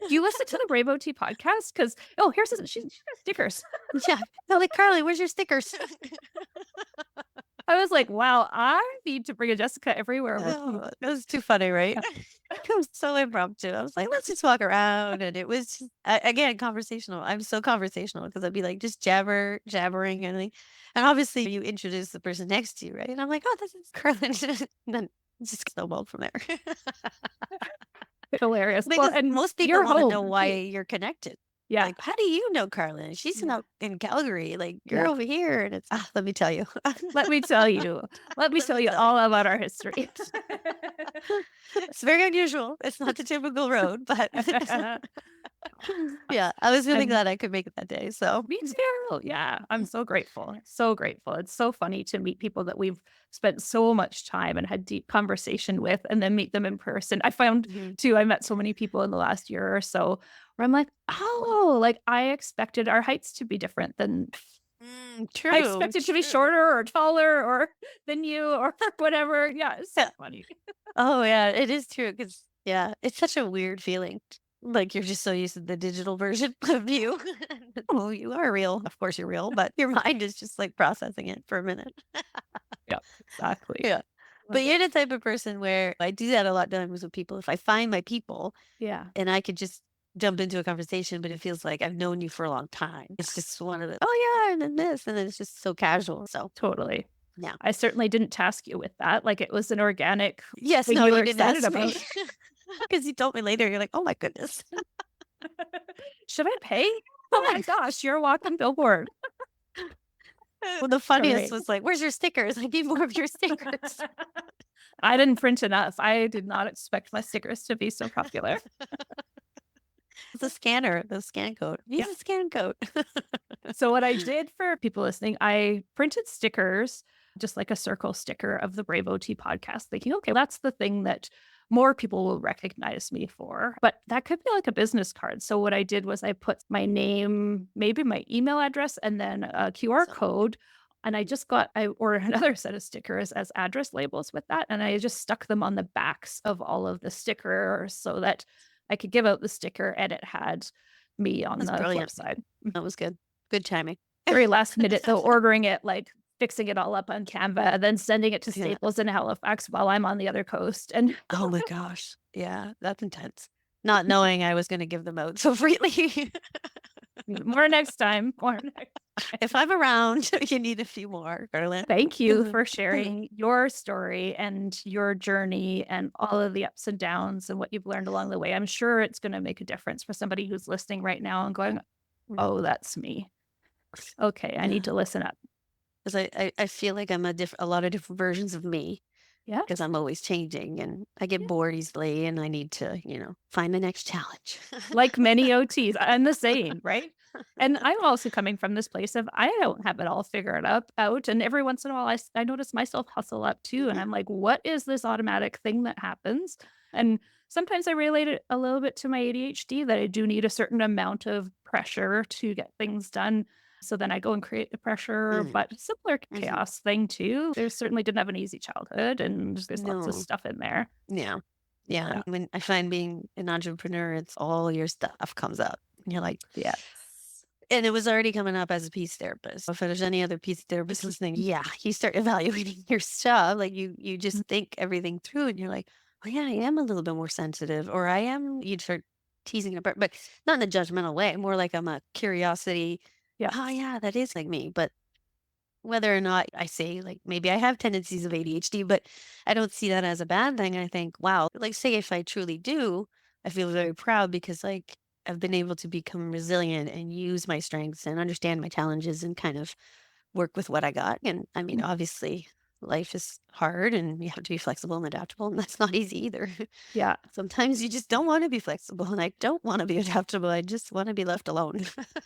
Yeah. Do you listen to the Brave OT podcast? Because oh, here's this, she's got stickers. Yeah. They're like, Carly, where's your stickers? I was like, wow, I need to bring a Jessica everywhere with me. Oh, that was too funny, right? Yeah. It was so impromptu. I was like, let's just walk around. And it was just, again, conversational. I'm so conversational because I'd be like just jabbering and like, and obviously you introduce the person next to you, right? And I'm like, oh, this is Carlin. And then it just snowballed from there. Hilarious. Well, Because and most people you're want to know home why too. you're connected. Yeah. Like, how do you know Carlin? She's Yeah. out in Calgary. Like, you're Yeah. over here. And it's, let me tell you. Let me tell you. Let me Let tell me you tell you. all about our history. It's very unusual. It's not the typical road, but yeah, I was really I'm glad I could make it that day. So, Me too. Yeah, I'm so grateful. So grateful. It's so funny to meet people that we've spent so much time and had deep conversation with and then meet them in person. I found mhm. too, I met so many people in the last year or so where I'm like, oh, like I expected our heights to be different than I True, expected to be true. shorter or taller or than you or whatever. Yeah, it's so Yeah. funny. Oh, yeah, it is true because yeah, it's such a weird feeling. Like you're just so used to the digital version of you. Oh, you are real. Of course, you're real, but your mind is just like processing it for a minute. Yeah, exactly. Yeah. But Love it. you're the type of person where I do that a lot times with people. If I find my people Yeah, and I could just jump into a conversation, but it feels like I've known you for a long time. It's just one of the, oh yeah, and then this, and then it's just so casual. So totally. yeah. I certainly didn't task you with that. Like it was an organic Yes, thing no, you were you didn't excited ask me. about. Because you told me later, you're like, "Oh my goodness." Should I pay? Oh my gosh, you're a walking billboard. Well, the funniest Great. was like, "Where's your stickers? I need more of your stickers." I didn't print enough. I did not expect my stickers to be so popular. The scanner, the scan code. Yeah. Use a scan code. So what I did for people listening, I printed stickers, just like a circle sticker of the Brave OT podcast, thinking, okay, that's the thing that more people will recognize me for. But that could be like a business card. So what I did was I put my name, maybe my email address, and then a QR Awesome. code. And I ordered another set of stickers as address labels with that. And I just stuck them on the backs of all of the stickers so that I could give out the sticker and it had me on That's the flip brilliant. side. That was good. Good timing. Very last minute though, ordering it like fixing it all up on Canva, and then sending it to Yeah. Staples in Halifax while I'm on the other coast, and Oh my gosh. Yeah, that's intense. Not knowing I was gonna give them out so freely. more next time, more next If time. I'm around, you need a few more, Carlin. Thank you for sharing your story and your journey and all of the ups and downs and what you've learned along the way. I'm sure it's gonna make a difference for somebody who's listening right now and going, "Oh, that's me. Okay, I need Yeah, to listen up." 'cause I feel like I'm a lot of different versions of me because 'cause Yes. I'm always changing, and I get bored easily, and I need to, find the next challenge. Like many OTs, I'm the same, right? And I'm also coming from this place of I don't have it all figured up out, and every once in a while, I notice myself hustle up too, and Mhm, I'm like, "What is this automatic thing that happens?" And sometimes I relate it a little bit to my ADHD that I do need a certain amount of pressure to get things done, so then I go and create the pressure, mhm, but similar mhm. chaos thing too. There certainly didn't have an easy childhood, and there's lots of No. stuff in there. Yeah. Yeah, Yeah. when I find being an entrepreneur, it's all your stuff comes up, and you're like, Yes. and it was already coming up as a peace therapist. If there's any other peace therapists listening, yeah, you start evaluating your stuff. Like you just think everything through, and you're like, oh yeah, I am a little bit more sensitive, or I am. You'd start teasing it apart, but not in a judgmental way. More like I'm a curiosity. Oh Yes. yeah, that is like me. But whether or not I say like maybe I have tendencies of ADHD, but I don't see that as a bad thing. I think, wow, like say if I truly do, I feel very proud because like I've been able to become resilient and use my strengths and understand my challenges and kind of work with what I got. And I mean, obviously life is hard and you have to be flexible and adaptable, and that's not easy either. Yeah. Sometimes you just don't want to be flexible, and I don't want to be adaptable. I just want to be left alone.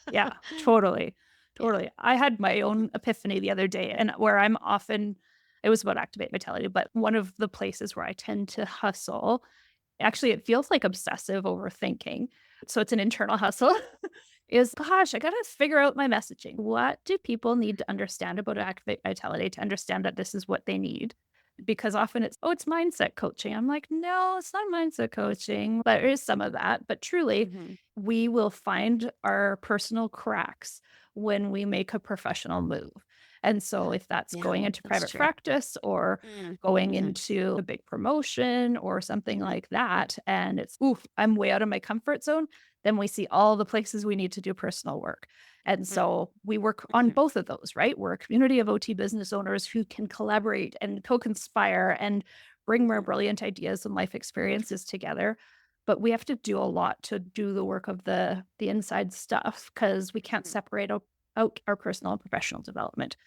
Yeah, totally, Yeah. totally. I had my own epiphany the other day and where I'm often it was about activate vitality, but one of the places where I tend to hustle, actually, it feels like obsessive overthinking. So it's an internal hustle, is, gosh, I gotta figure out my messaging. What do people need to understand about activate vitality to understand that this is what they need? Because often it's, oh, it's mindset coaching. I'm like, no, it's not mindset coaching. There is some of that, but truly, Hmm. we will find our personal cracks when we make a professional move. And so if that's Yeah, going into that's private true. practice or Mm. going Mhm, into a big promotion or something mhm, like that, and it's, oof, I'm way out of my comfort zone, then we see all the places we need to do personal work. And mm, so we work on mhm, both of those, right? We're a community of OT business owners who can collaborate and co-conspire and bring more mhm, brilliant ideas and life experiences together. But we have to do a lot to do the work of the inside stuff because we can't mhm, separate out our personal and professional development.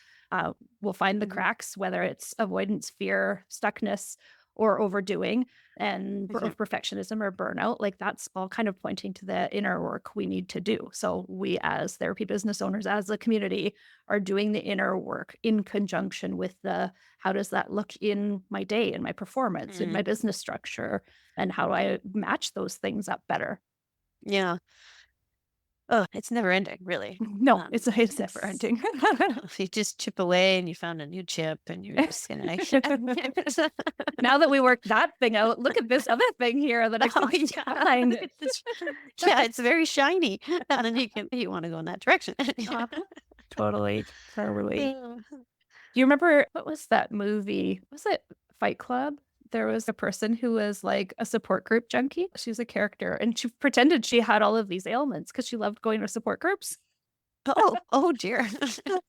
We'll find the mhm, cracks, whether it's avoidance, fear, stuckness, or overdoing, and mhm, perfectionism or burnout. Like that's all kind of pointing to the inner work we need to do. So we, as therapy business owners, as a community, are doing the inner work in conjunction with the how does that look in my day, in my performance, in my mhm. business structure, and how do I match those things up better? Yeah. Oh, it's never ending, really. No, Um, it's never it's ending. you just chip away and you found a new chip and you're just gonna Now that we worked that thing out, look at this other thing here that I Oh, can yeah. find. It's yeah, it's very shiny. And then you wanna go in that direction. Uh-huh. Totally, totally. Yeah. Do you remember what was that movie? Was it Fight Club? There was a person who was like a support group junkie. She was a character and she pretended she had all of these ailments because she loved going to support groups. Oh, oh dear.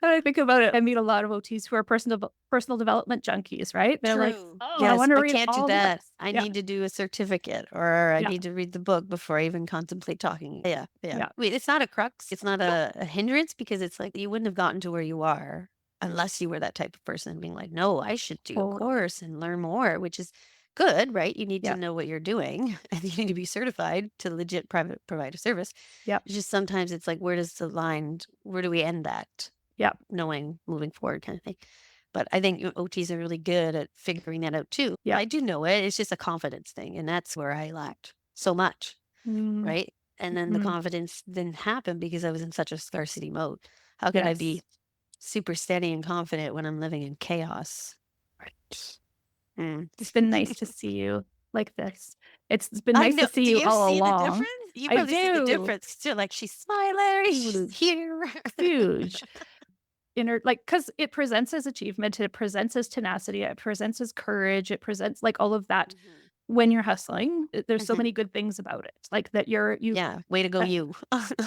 And I think about it, I meet a lot of OTs who are personal development junkies, right? They're like, True. "Oh, I Yes, wanna I read can't do all that. this." I Yeah, need to do a certificate or I yeah, need to read the book before I even contemplate talking. Yeah, yeah. yeah. Wait, it's not a crux. It's not No. a hindrance because it's like you wouldn't have gotten to where you are unless you were that type of person being like, no, I should do a Totally. course and learn more, which is good, right? You need to Yeah, know what you're doing and you need to be certified to legit private provide a service. yeah, It's just sometimes it's like, where does the line, where do we end that? yeah, Knowing moving forward kind of thing. But I think OTs are really good at figuring that out too. yeah. I do know it. It's just a confidence thing. And that's where I lacked so much. Mm, Right. And then the mhm. confidence didn't happen because I was in such a scarcity mode. How could I be Yes. super steady and confident when I'm living in chaos? Right. Mm. It's been nice to see you like this. It's been I nice to know. see Do you you all see the along. difference? You I probably see the do. difference too. Like she's smiling, she's Totally. here. Huge. inner, like, because it presents as achievement, it presents as tenacity, it presents as courage, it presents like all of that Mhm. when you're hustling. There's so Mhm. many good things about it, like that you Yeah, way to go uh, you.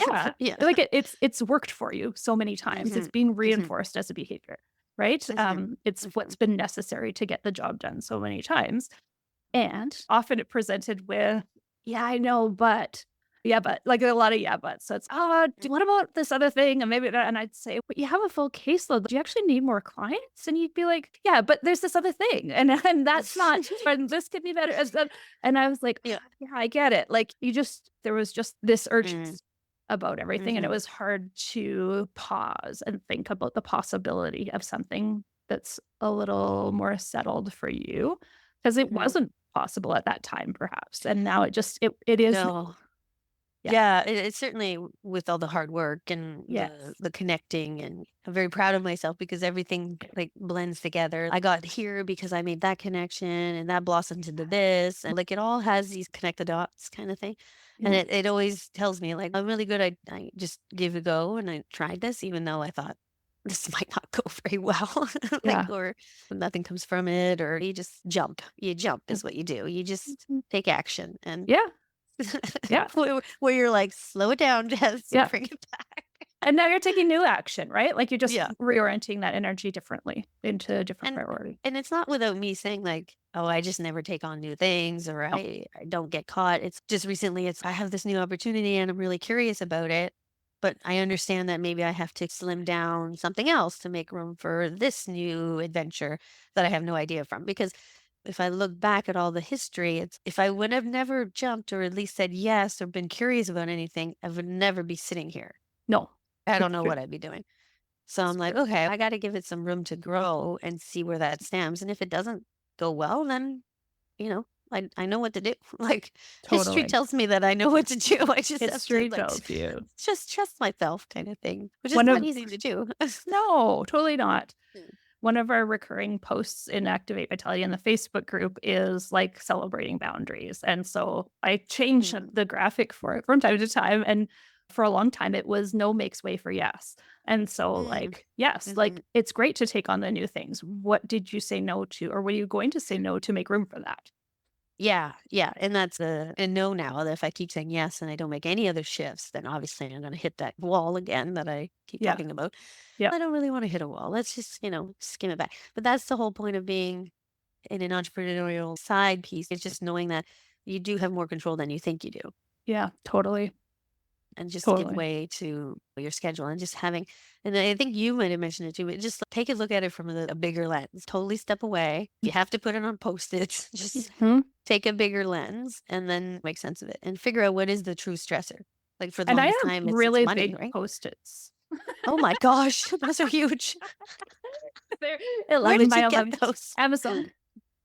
yeah, Yeah. like it's worked for you so many times. It's Mhm. being Mhm. reinforced as a behavior, right? Mhm. It's what's Mhm. been necessary to get the job done so many times. And often it presented with, "Yeah, I know, but" yeah, but, like, a lot of yeah buts. So it's, "Oh, what about this other thing?" And maybe that, and I'd say, "But you have a full caseload. Do you actually need more clients?" And you'd be like, "Yeah, but there's this other thing, and and that's not, and this could be better." And I was like, Yeah. "Yeah, I get it." Like, there was just this Mm. urgency about everything, and it Mhm. was hard to pause and think about the possibility of something that's a little more settled for you, because it Mhm. wasn't possible at that time perhaps, and now it is now. No. Yeah. Yeah, it's certainly with all the hard work and the Yes. the connecting, and I'm very proud of myself because everything like blends together. I got here because I made that connection and that blossomed into this. And like it all has these connect the dots kind of thing. And Yeah. it always tells me like I'm really good. I just give a go and I tried this even though I thought this might not go very well. Like Yeah. or nothing comes from it, or you just jump. You jump Mm. is what you do. You just Mhm. take action and Yeah. Yeah. where you're like, "Slow it down, Jess, Yeah. bring it back." And now you're taking new action, right? Like, you're just Yeah, reorienting that energy differently into a different and priority. it's not without me saying like, "Oh, I just never take on new things," or No. I don't get caught." It's just recently it's, "I have this new opportunity and I'm really curious about it, but I understand that maybe I have to slim down something else to make room for this new adventure that I have no idea from." Because if I look back at all the history, it's if I would have never jumped or at least said yes or been curious about anything, I would never be sitting here. No. I don't It's know true. what I'd be doing. So It's I'm like, true. okay, I got to give it some room to grow and see where that stems. And if it doesn't go well, then, I know what to do. Like history Totally. tells me that I know what to do. I just have to History tells you. just trust myself kind of thing, which is One not of easy to do. No, totally not. Mm, One of our recurring posts in Activate Vitality in the Facebook group is like celebrating boundaries. And so I change mm, the graphic for it from time to time. And for a long time, it was no makes way for yes. And so, mm, like, yes, like mhm. it's great to take on the new things. What did you say no to? Or what are you going to say no to make room for that? Yeah, yeah, and that's a no now that if I keep saying yes and I don't make any other shifts, then obviously I'm gonna hit that wall again that I keep Yeah. talking about. Yeah. I don't really wanna hit a wall. Let's just, skim it back. But that's the whole point of being in an entrepreneurial side piece. It's just knowing that you do have more control than you think you do, Yeah. Totally. and just give Totally. way to your schedule and just having, and I think you might have mentioned it too, but just take a look at it from a bigger lens. Totally step away. If you have to put it on Post-its, just Mhm. take a bigger lens and then make sense of it and figure out what is the true stressor. Like for the And I longest have time, it's really money, big right? Post-its. Oh my gosh, those are huge. They're Where 11 did by you get 11. those? Amazon.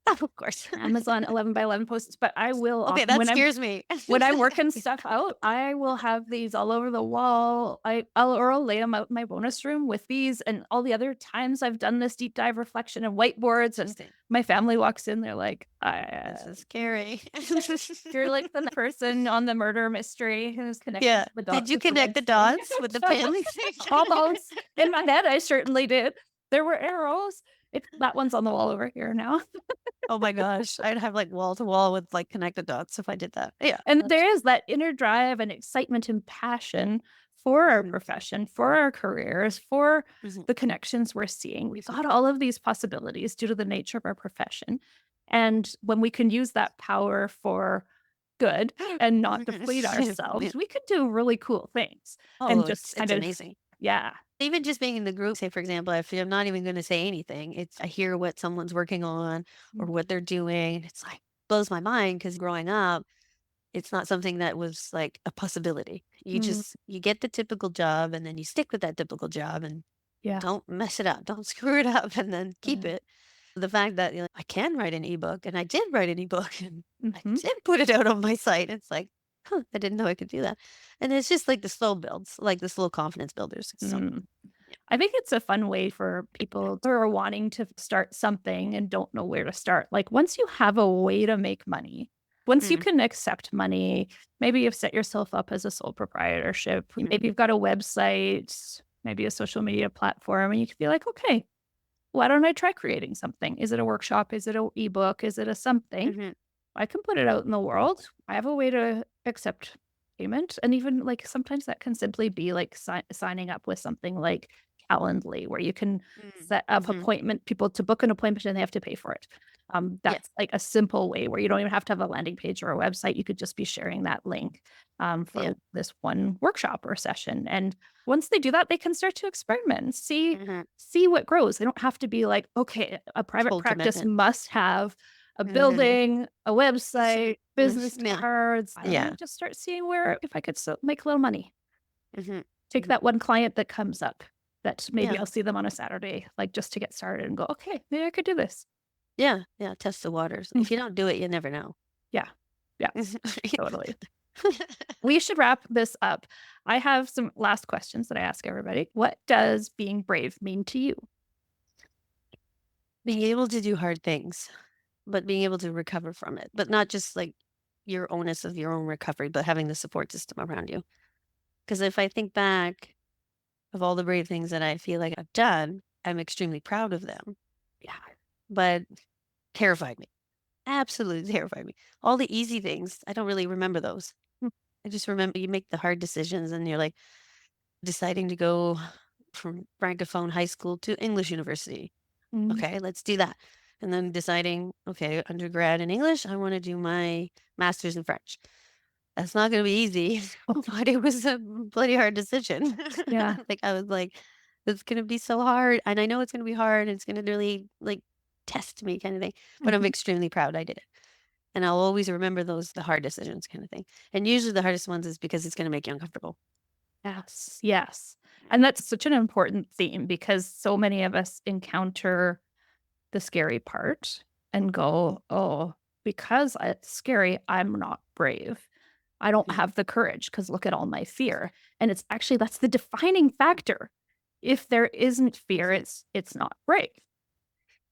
Oh, of course. Amazon 11 by 11 posts, but I will Okay, often that scares me. when I'm working stuff out, I will have these all over the wall. I'll lay them out in my bonus room with these, and all the other times I've done this deep dive reflection and whiteboards, and Interesting. my family walks in, they're like, This is scary. you're like the person on the murder mystery who's connecting Yeah. the Did dots you with the connect red the string." dots with the family thing? Almost. In my head, I certainly did. There were arrows. That one's on the wall over here now. Oh my gosh. I'd have like wall to wall with like connected dots if I did that. Yeah. And That's there is that inner drive and excitement and passion for our mhm, profession, for our careers, for mhm, the connections we're seeing. We've got all of these possibilities due to the nature of our profession. And when we can use that power for good and not deplete yeah. ourselves, we could do really cool things Oh, and just it's kind of, amazing. yeah. Even just being in the group, say for example, if I'm not even going to say anything, it's I hear what someone's working on or Mm, what they're doing. It's like blows my mind because growing up, it's not something that was like a possibility. mm, You get the typical job and then you stick with that typical job and yeah. don't mess it up. Don't screw it up and then keep Mm, it. The fact that I can write an ebook and I did write an ebook and I mhm. did put it out on my site. It's like, huh, I didn't know I could do that. And it's just like the slow builds, like the slow confidence builders. So Mm. yeah. I think it's a fun way for people who are wanting to start something and don't know where to start. Like, once you have a way to make money, once you Mm, can accept money, maybe you've set yourself up as a sole proprietorship, mm, maybe you've got a website, maybe a social media platform, and you could be like, okay, why don't I try creating something? Is it a workshop? Is it a ebook? Is it a something? Mhm. I can put it out in the world. I have a way to accept payment. And even like sometimes that can simply be like signing up with something like Calendly, where you can Mm. set up Mhm. appointment people to book an appointment and they have to pay for it. Yeah. That's like a simple way where you don't even have to have a landing page or a website. You could just be sharing that link Yeah. for this one workshop or session. And once they do that, they can start to experiment and Mhm. see what grows. They don't have to be like, okay, a private Full practice commitment. must have a Mhm. building, a website, business Yeah. cards. Let me Yeah. just start seeing where if I could make a little money. Mhm. Take Mhm. that one client that comes up that maybe Yeah. I'll see them on a Saturday, like just to get started and go, okay, maybe I could do this. Yeah. Yeah. Test the waters. Mm, If you don't do it, you never know. yeah. Yes. Totally. Mhm. We should wrap this up. I have some last questions that I ask everybody. What does being brave mean to you? Being able to do hard things, but being able to recover from it, but not just like your onus of your own recovery, but having the support system around you. Because if I think back of all the brave things that I feel like I've done, I'm extremely proud of them, Yeah. but terrified me. Absolutely terrified me. All the easy things, I don't really remember those. Mm, I just remember you make the hard decisions and you're like deciding to go from Francophone high school to English university. mm. Okay, let's do that. And then deciding, okay, undergrad in English, I want to do my master's in French. That's not going to be easy, Oh, but it was a bloody hard decision. yeah. Like I was like, it's going to be so hard, and I know it's going to be hard, and it's going to really like test me, kind of thing. But I'm Mhm. extremely proud I did it, and I'll always remember those the hard decisions, kind of thing. And usually the hardest ones is because it's going to make you uncomfortable. Yes. Yes. And that's such an important theme because so many of us encounter the scary part and go, "Oh, because it's scary, I'm not brave. I don't Mhm. have the courage because look at all my fear." And it's actually that's the defining factor. If there isn't fear, Mhm. it's not brave.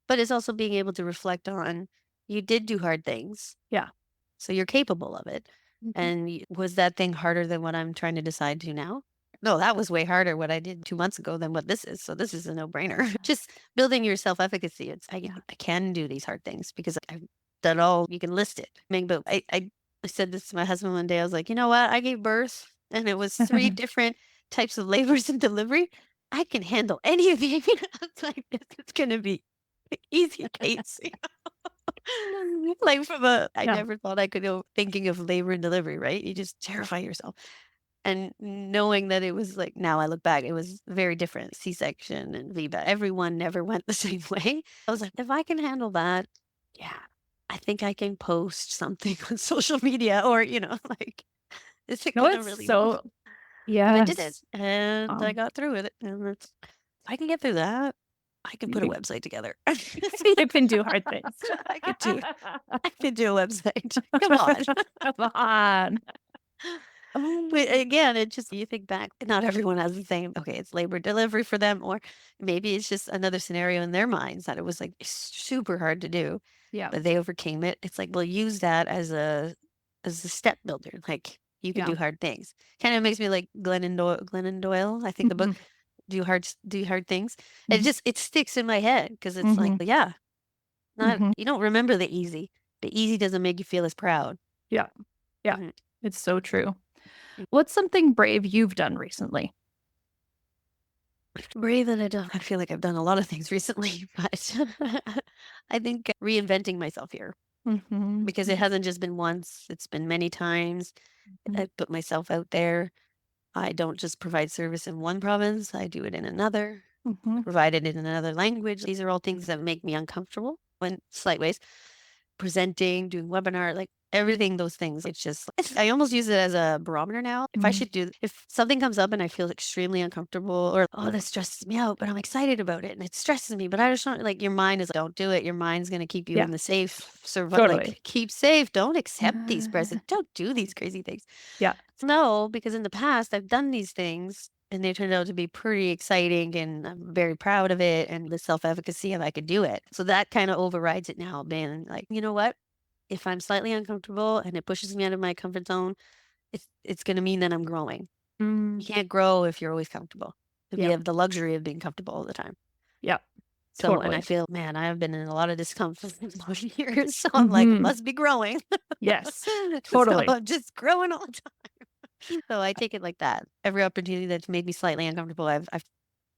But it's also being able to reflect on you did do hard things, Yeah. so you're capable of it. Mhm. And was that thing harder than what I'm trying to decide to now? No, that was way harder what I did 2 months ago than what this is. So this is a no brainer. Just building your self efficacy. It's Yeah. I can do these hard things because I've done all. You can list it. I mean, but I said this to my husband one day. I was like, you know what? I gave birth, and it was three different types of labors and delivery. I can handle any of the. It's like this is gonna be easy case. Like from a I Yeah. never thought I could go thinking of labor and delivery, right? You just terrify yourself. And knowing that it was like now I look back, it was very different. C-section and VBAC. Everyone never went the same way. I was like, if I can handle that, yeah, I think I can post something on social media or, like, is it No, gonna it's really so and I did it. yes. And I Um, got through with it. And it's if I can get through that, I can put a you website together. you can do hard things. I could do I could do a website. Come on. Come on. But again, it just you think back, not everyone has the same, okay, it's labor delivery for them, or maybe it's just another scenario in their minds that it was like super hard to do, Yeah. but they overcame it. It's like, well, use that as a step builder. Like you can Yeah. do hard things. Kind of makes me like Glennon Doyle, I think the book Mhm. Do Hard Things. And Mhm. it sticks in my head because it's like, Mhm. yeah, not Mhm. you don't remember the easy. The easy doesn't make you feel as proud. Yeah. Yeah. Mhm. It's so true. What's something brave you've done recently? Brave that I don't I feel like I've done a lot of things recently, but I think reinventing myself here Mhm. because it hasn't just been once, it's been many times. Mhm. I put myself out there. I don't just provide service in one province, I do it in another. I Mhm. provide it in another language. These are all things that make me uncomfortable in slight ways. Presenting, doing webinar, like everything, those things. I almost use it as a barometer now. Mhm. If something comes up and I feel extremely uncomfortable or, oh, this stresses me out, but I'm excited about it and it stresses me, but I just don't like your mind is like, don't do it. Your mind's going to keep you Yeah. in the safe, Totally. like keep safe. Don't accept these presents. Don't do these crazy things. Yeah. No, because in the past I've done these things and they turned out to be pretty exciting and I'm very proud of it and the self-efficacy of I could do it. So that kind of overrides it now, being like, you know what? If I'm slightly uncomfortable and it pushes me out of my comfort zone, it's gonna mean that I'm growing. Mm. You can't grow if you're always comfortable. We Yep. have the luxury of being comfortable all the time. Yep. So, and I Totally. feel, man, I have been in a lot of discomfort in most years. So I'm like, I Mhm. must be growing. Yes. So Totally. I'm just growing all the time. So I take it like that. Every opportunity that's made me slightly uncomfortable, I've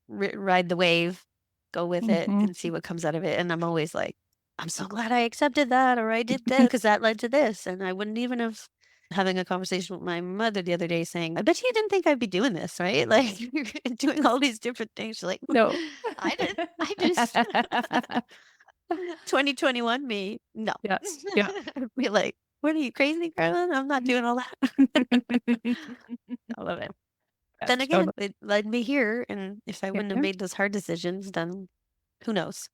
ride the wave, go with it, Mhm. and see what comes out of it. And I'm always like, I'm so glad I accepted that or I did this because that led to this. And I wouldn't even have having a conversation with my mother the other day saying, I bet you didn't think I'd be doing this, right? Like you're doing all these different things. She's like, No. I didn't. I just 2021 me. No. Yeah. Yeah. Be like, what are you crazy, Carolyn? I'm not doing all that. I love it. Yeah, Then again, totally. it led me here. And if I wouldn't have Yeah. made those hard decisions, then who knows?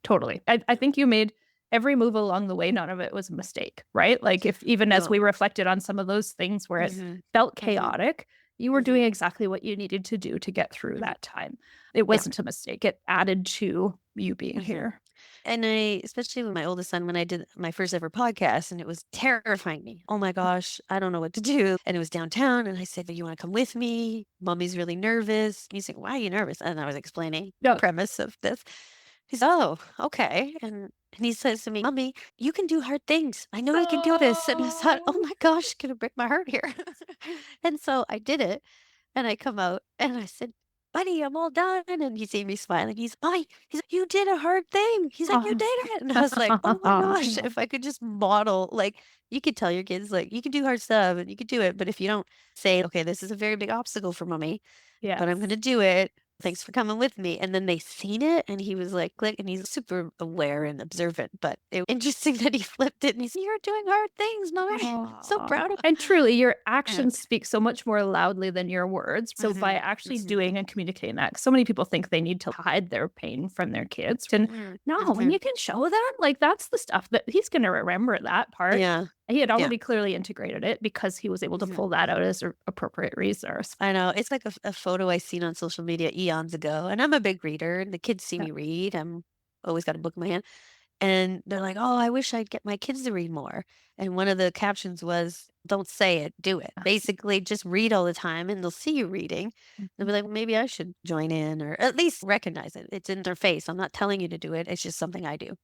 Totally. I think you made every move along the way, none of it was a mistake, right? Like if even as No. we reflected on some of those things where it Mhm. felt Mhm. chaotic, you were doing Mhm. exactly what you needed to do to get through Mhm. that time. It Yeah. wasn't a mistake. It added to you being Mhm. here. And I especially with my oldest son, when I did my first ever podcast, and it was terrifying me. Oh my gosh, I don't know what to do. And it was downtown, and I said, "Do you want to come with me? Mommy's really nervous." And he's like, "Why are you nervous?" And I was explaining the Yeah. premise of this. He's, "Oh, okay." And he says to me, "Mommy, you can do hard things. I know you can do this." And I thought, "Oh Oh. my gosh, gonna break my heart here." And so I did it. And I come out and I said, "Buddy, I'm all done." And he see me smiling. He's like, "You did a hard thing." He's like, "You Oh. did it." And I was like, "Oh my gosh, if I could just model, like, you could tell your kids, like, you can do hard stuff and you can do it. But if you don't say, okay, this is a very big obstacle for mommy, but I'm going to Yes. do it. Thanks for coming with me." And then they seen it and he was like, click. And he's super aware and observant. But it was interesting that he flipped it and he's, "You're doing hard things, mommy. So Aw. proud of." And truly, your Yeah. actions speak so much more loudly than your words. So by Mhm, actually mhm, doing and communicating that, 'cause so many people think they need to hide their pain from their kids. And mhm, no, when mhm. you can show them, like that's the stuff that he's going to remember that part. Yeah. He had Yeah. already clearly integrated it because he was able to Mhm. pull that out as an appropriate resource. I know. It's like a photo I seen on social media eons ago, and I'm a big reader, and the kids see Yeah. me read. I'm always got a book in my hand, and they're like, "Oh, I wish I'd get my kids to read more." And one of the captions was, "Don't say it, do it." Basically, just read all the time, and they'll see you reading. They'll Mhm. be like, "Well, maybe I should join in, or at least recognize it. It's in their face. I'm not telling you to do it. It's just something I do."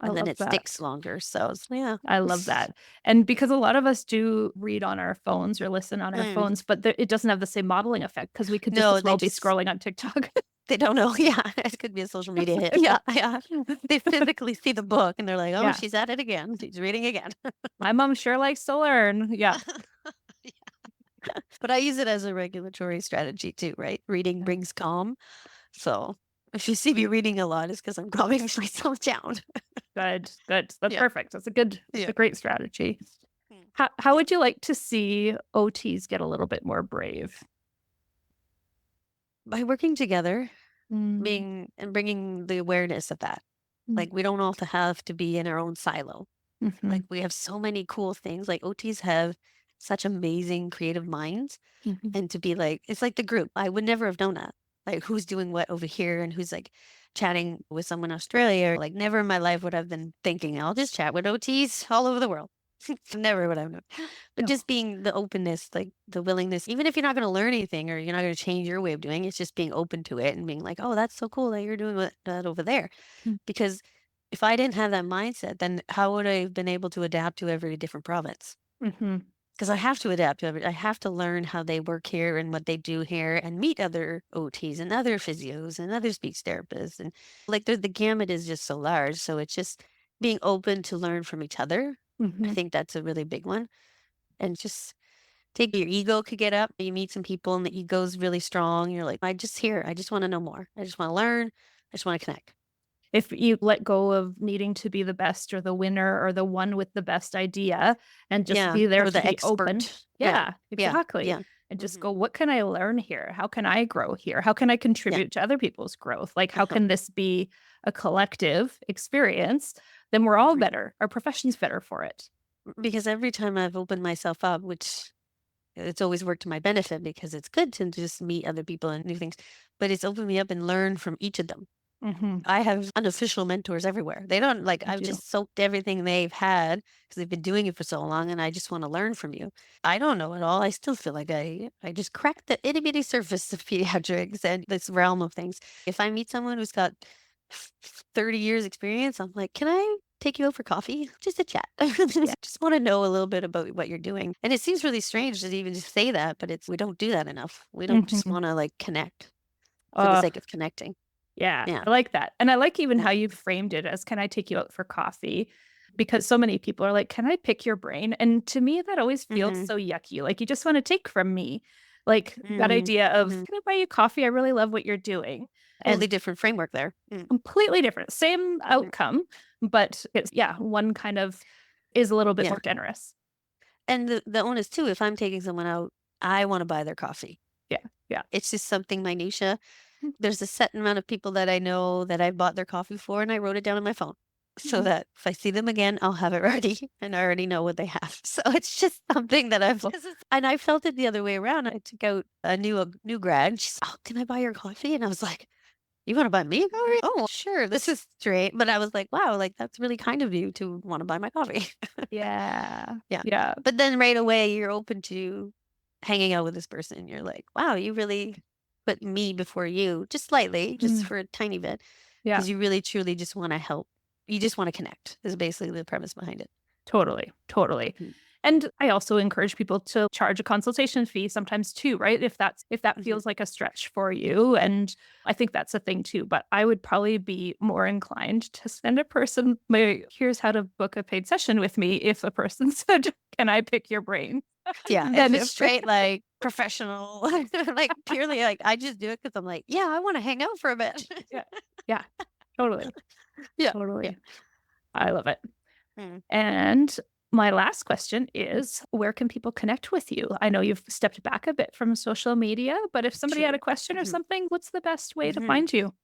I And then love it that. sticks longer. So it's, yeah. I love that. And because a lot of us do read on our phones or listen on our Mm. phones, but it doesn't have the same modeling effect because we could just No, as they well be just scrolling on TikTok. They don't know. Yeah, it could be a social media hit. Yeah, yeah. They physically see the book and they're like, "Oh, Yeah. she's at it again. She's reading again." My mom sure likes to learn. Yeah. But I use it as a regulatory strategy too, right? Reading Yeah. brings calm. So if you see me reading a lot, it's because I'm calming myself down. Good, good. That's Yeah, perfect. That's yeah. a great strategy. Mm, How yeah. would you like to see OTs get a little bit more brave? By working together, Mm, being and bringing the awareness of that. mm, Like we don't all have to be in our own silo. Like mhm, we have so many cool things. Like OTs have such amazing creative minds. mhm. And to be like, it's like the group. I would never have known that. Like who's doing what over here and who's like chatting with someone in Australia. Like never in my life would I've been thinking, I'll just chat with OTs all over the world. Never would I've known. But No. just being the openness, like the willingness, even if you're not going to learn anything or you're not going to change your way of doing it, it's just being open to it and being like, oh, that's so cool that you're doing that over there. Mm, Because if I didn't have that mindset, then how would I have been able to adapt to every different province? mhm. 'Cause I have to adapt to I have to learn how they work here and what they do here and meet other OTs and other physios and other speech therapists, and, like, the gamut is just so large, so it's just being open to learn from each other. I Mhm. think that's a really big one, and just take your ego could get up, you meet some people and the ego's really strong, you're like, I just wanna know more. I just wanna learn. I just wanna connect." If you let go of needing to be the best or the winner or the one with the best idea and just Yeah, be there or to the be open. expert. Yeah, Yeah, yeah, exactly. yeah. And just Mhm, go, what can I learn here? How can I grow here? How can I yeah, contribute to other people's growth? Like, how uh-huh, can this be a collective experience? Then we're all mhm. better. Our profession's better for it. Because every time I've opened myself up, which it's always worked to my benefit because it's good to just meet other people and new things, but it's opened me up and learn from each of them. Mhm. I have unofficial mentors everywhere. They don't like You I've do. just soaked everything they've had because they've been doing it for so long and I just want to learn from you. I don't know it all. I still feel like I just cracked the itty bitty surface of pediatrics and this realm of things. If I meet someone who's got 30 years experience, I'm like, "Can I take you out for coffee? Just a chat." Yeah. Just want to know a little bit about what you're doing. And it seems really strange to even just say that, but it's we don't do that enough. We don't just Mhm. want to like connect for the Uh, sake of connecting. yeah, Yeah. I like that. And I like even Yeah. how you framed it as, "Can I take you out for coffee?" Because so many people are like, "Can I pick your brain?" And to me, that always feels Mhm. so yucky, like, you just wanna take from me. Like, that Mhm. idea of, Mhm. "Can I buy you coffee? I really love what you're doing." Totally And different framework there. completely different, same Mhm. outcome, but it's yeah, one kind of is a little bit Yeah. more generous. And the onus too, if I'm taking someone out, I wanna buy their coffee. Yeah, yeah. It's just something minutia. There's a set amount of people that I know that I bought their coffee for, and I wrote it down on my phone so Mhm. that if I see them again, I'll have it ready, and I already know what they have. So it's just something that I've 'cause it's and I felt it the other way around. I took out a new grad, and she's, "Oh, can I buy your coffee?" And I was like, "You wanna buy me a coffee? Oh, sure, this is great." But I was like, "Wow, like, that's really kind of you to wanna buy my coffee." Yeah, Yeah. yeah. But then right away, you're open to hanging out with this person. You're like, "Wow, you really put me before you," just slightly, just Mm, for a tiny bit, yeah. because you really truly just wanna help. You just wanna connect is basically the premise behind it. Totally, totally. Mhm. And I also encourage people to charge a consultation fee sometimes too, right? If that Mhm. feels like a stretch for you. And I think that's a thing too. But I would probably be more inclined to send a person my here's how to book a paid session with me if a person said, "Can I pick your brain?" Yeah, if Than it's if straight, like, professional, like, purely, like, I just do it because 'cause I'm like, "Yeah, I wanna hang out for a bit." yeah. Yeah. Totally. Yeah, yeah. Totally. I love it. Mm. And my last question is, where can people connect with you? I know you've stepped back a bit from social media, but if somebody had True. a question or Mhm, something, what's the best way to mhm. find you?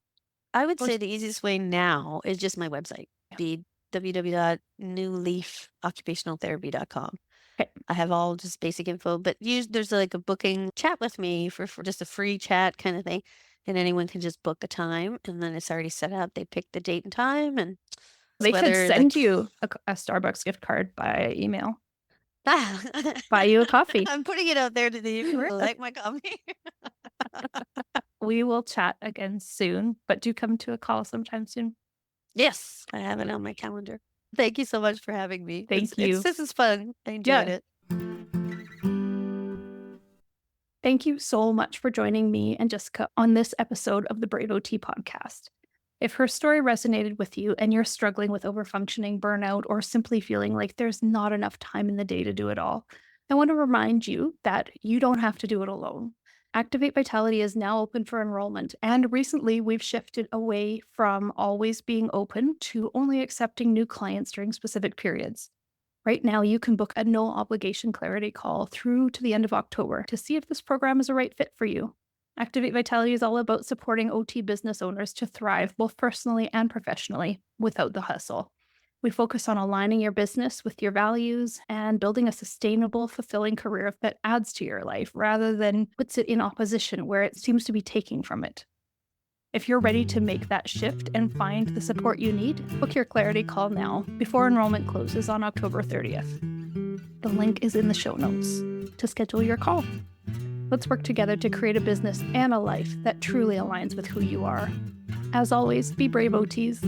I would say Most the easiest way now is just my website, yeah. be www.newleafoccupationaltherapy.com. Okay. I have all just basic info, but there's like a booking chat with me for just a free chat kind of thing. And anyone can just book a time and then it's already set up. They pick the date and time and it's They could whether send like you a Starbucks gift card by email, ah, buy you a coffee. I'm putting it out there to the people who like my coffee. We will chat again soon, but do come to a call sometime soon. Yes, I have it on my calendar. Thank you so much for having me. It's Thank it's you. this is fun. I enjoyed Yeah. it. Thank you so much for joining me and Jessica on this episode of the Brave OT podcast. If her story resonated with you and you're struggling with overfunctioning, burnout, or simply feeling like there's not enough time in the day to do it all, I want to remind you that you don't have to do it alone. Activate Vitality is now open for enrollment, and recently we've shifted away from always being open to only accepting new clients during specific periods. Right now, you can book a no obligation clarity call through to the end of October to see if this program is a right fit for you. Activate Vitality is all about supporting OT business owners to thrive both personally and professionally without the hustle. We focus on aligning your business with your values and building a sustainable, fulfilling career that adds to your life rather than puts it in opposition where it seems to be taking from it. If you're ready to make that shift and find the support you need, book your Clarity call now before enrollment closes on October 30th. The link is in the show notes to schedule your call. Let's work together to create a business and a life that truly aligns with who you are. As always, be brave, OTs.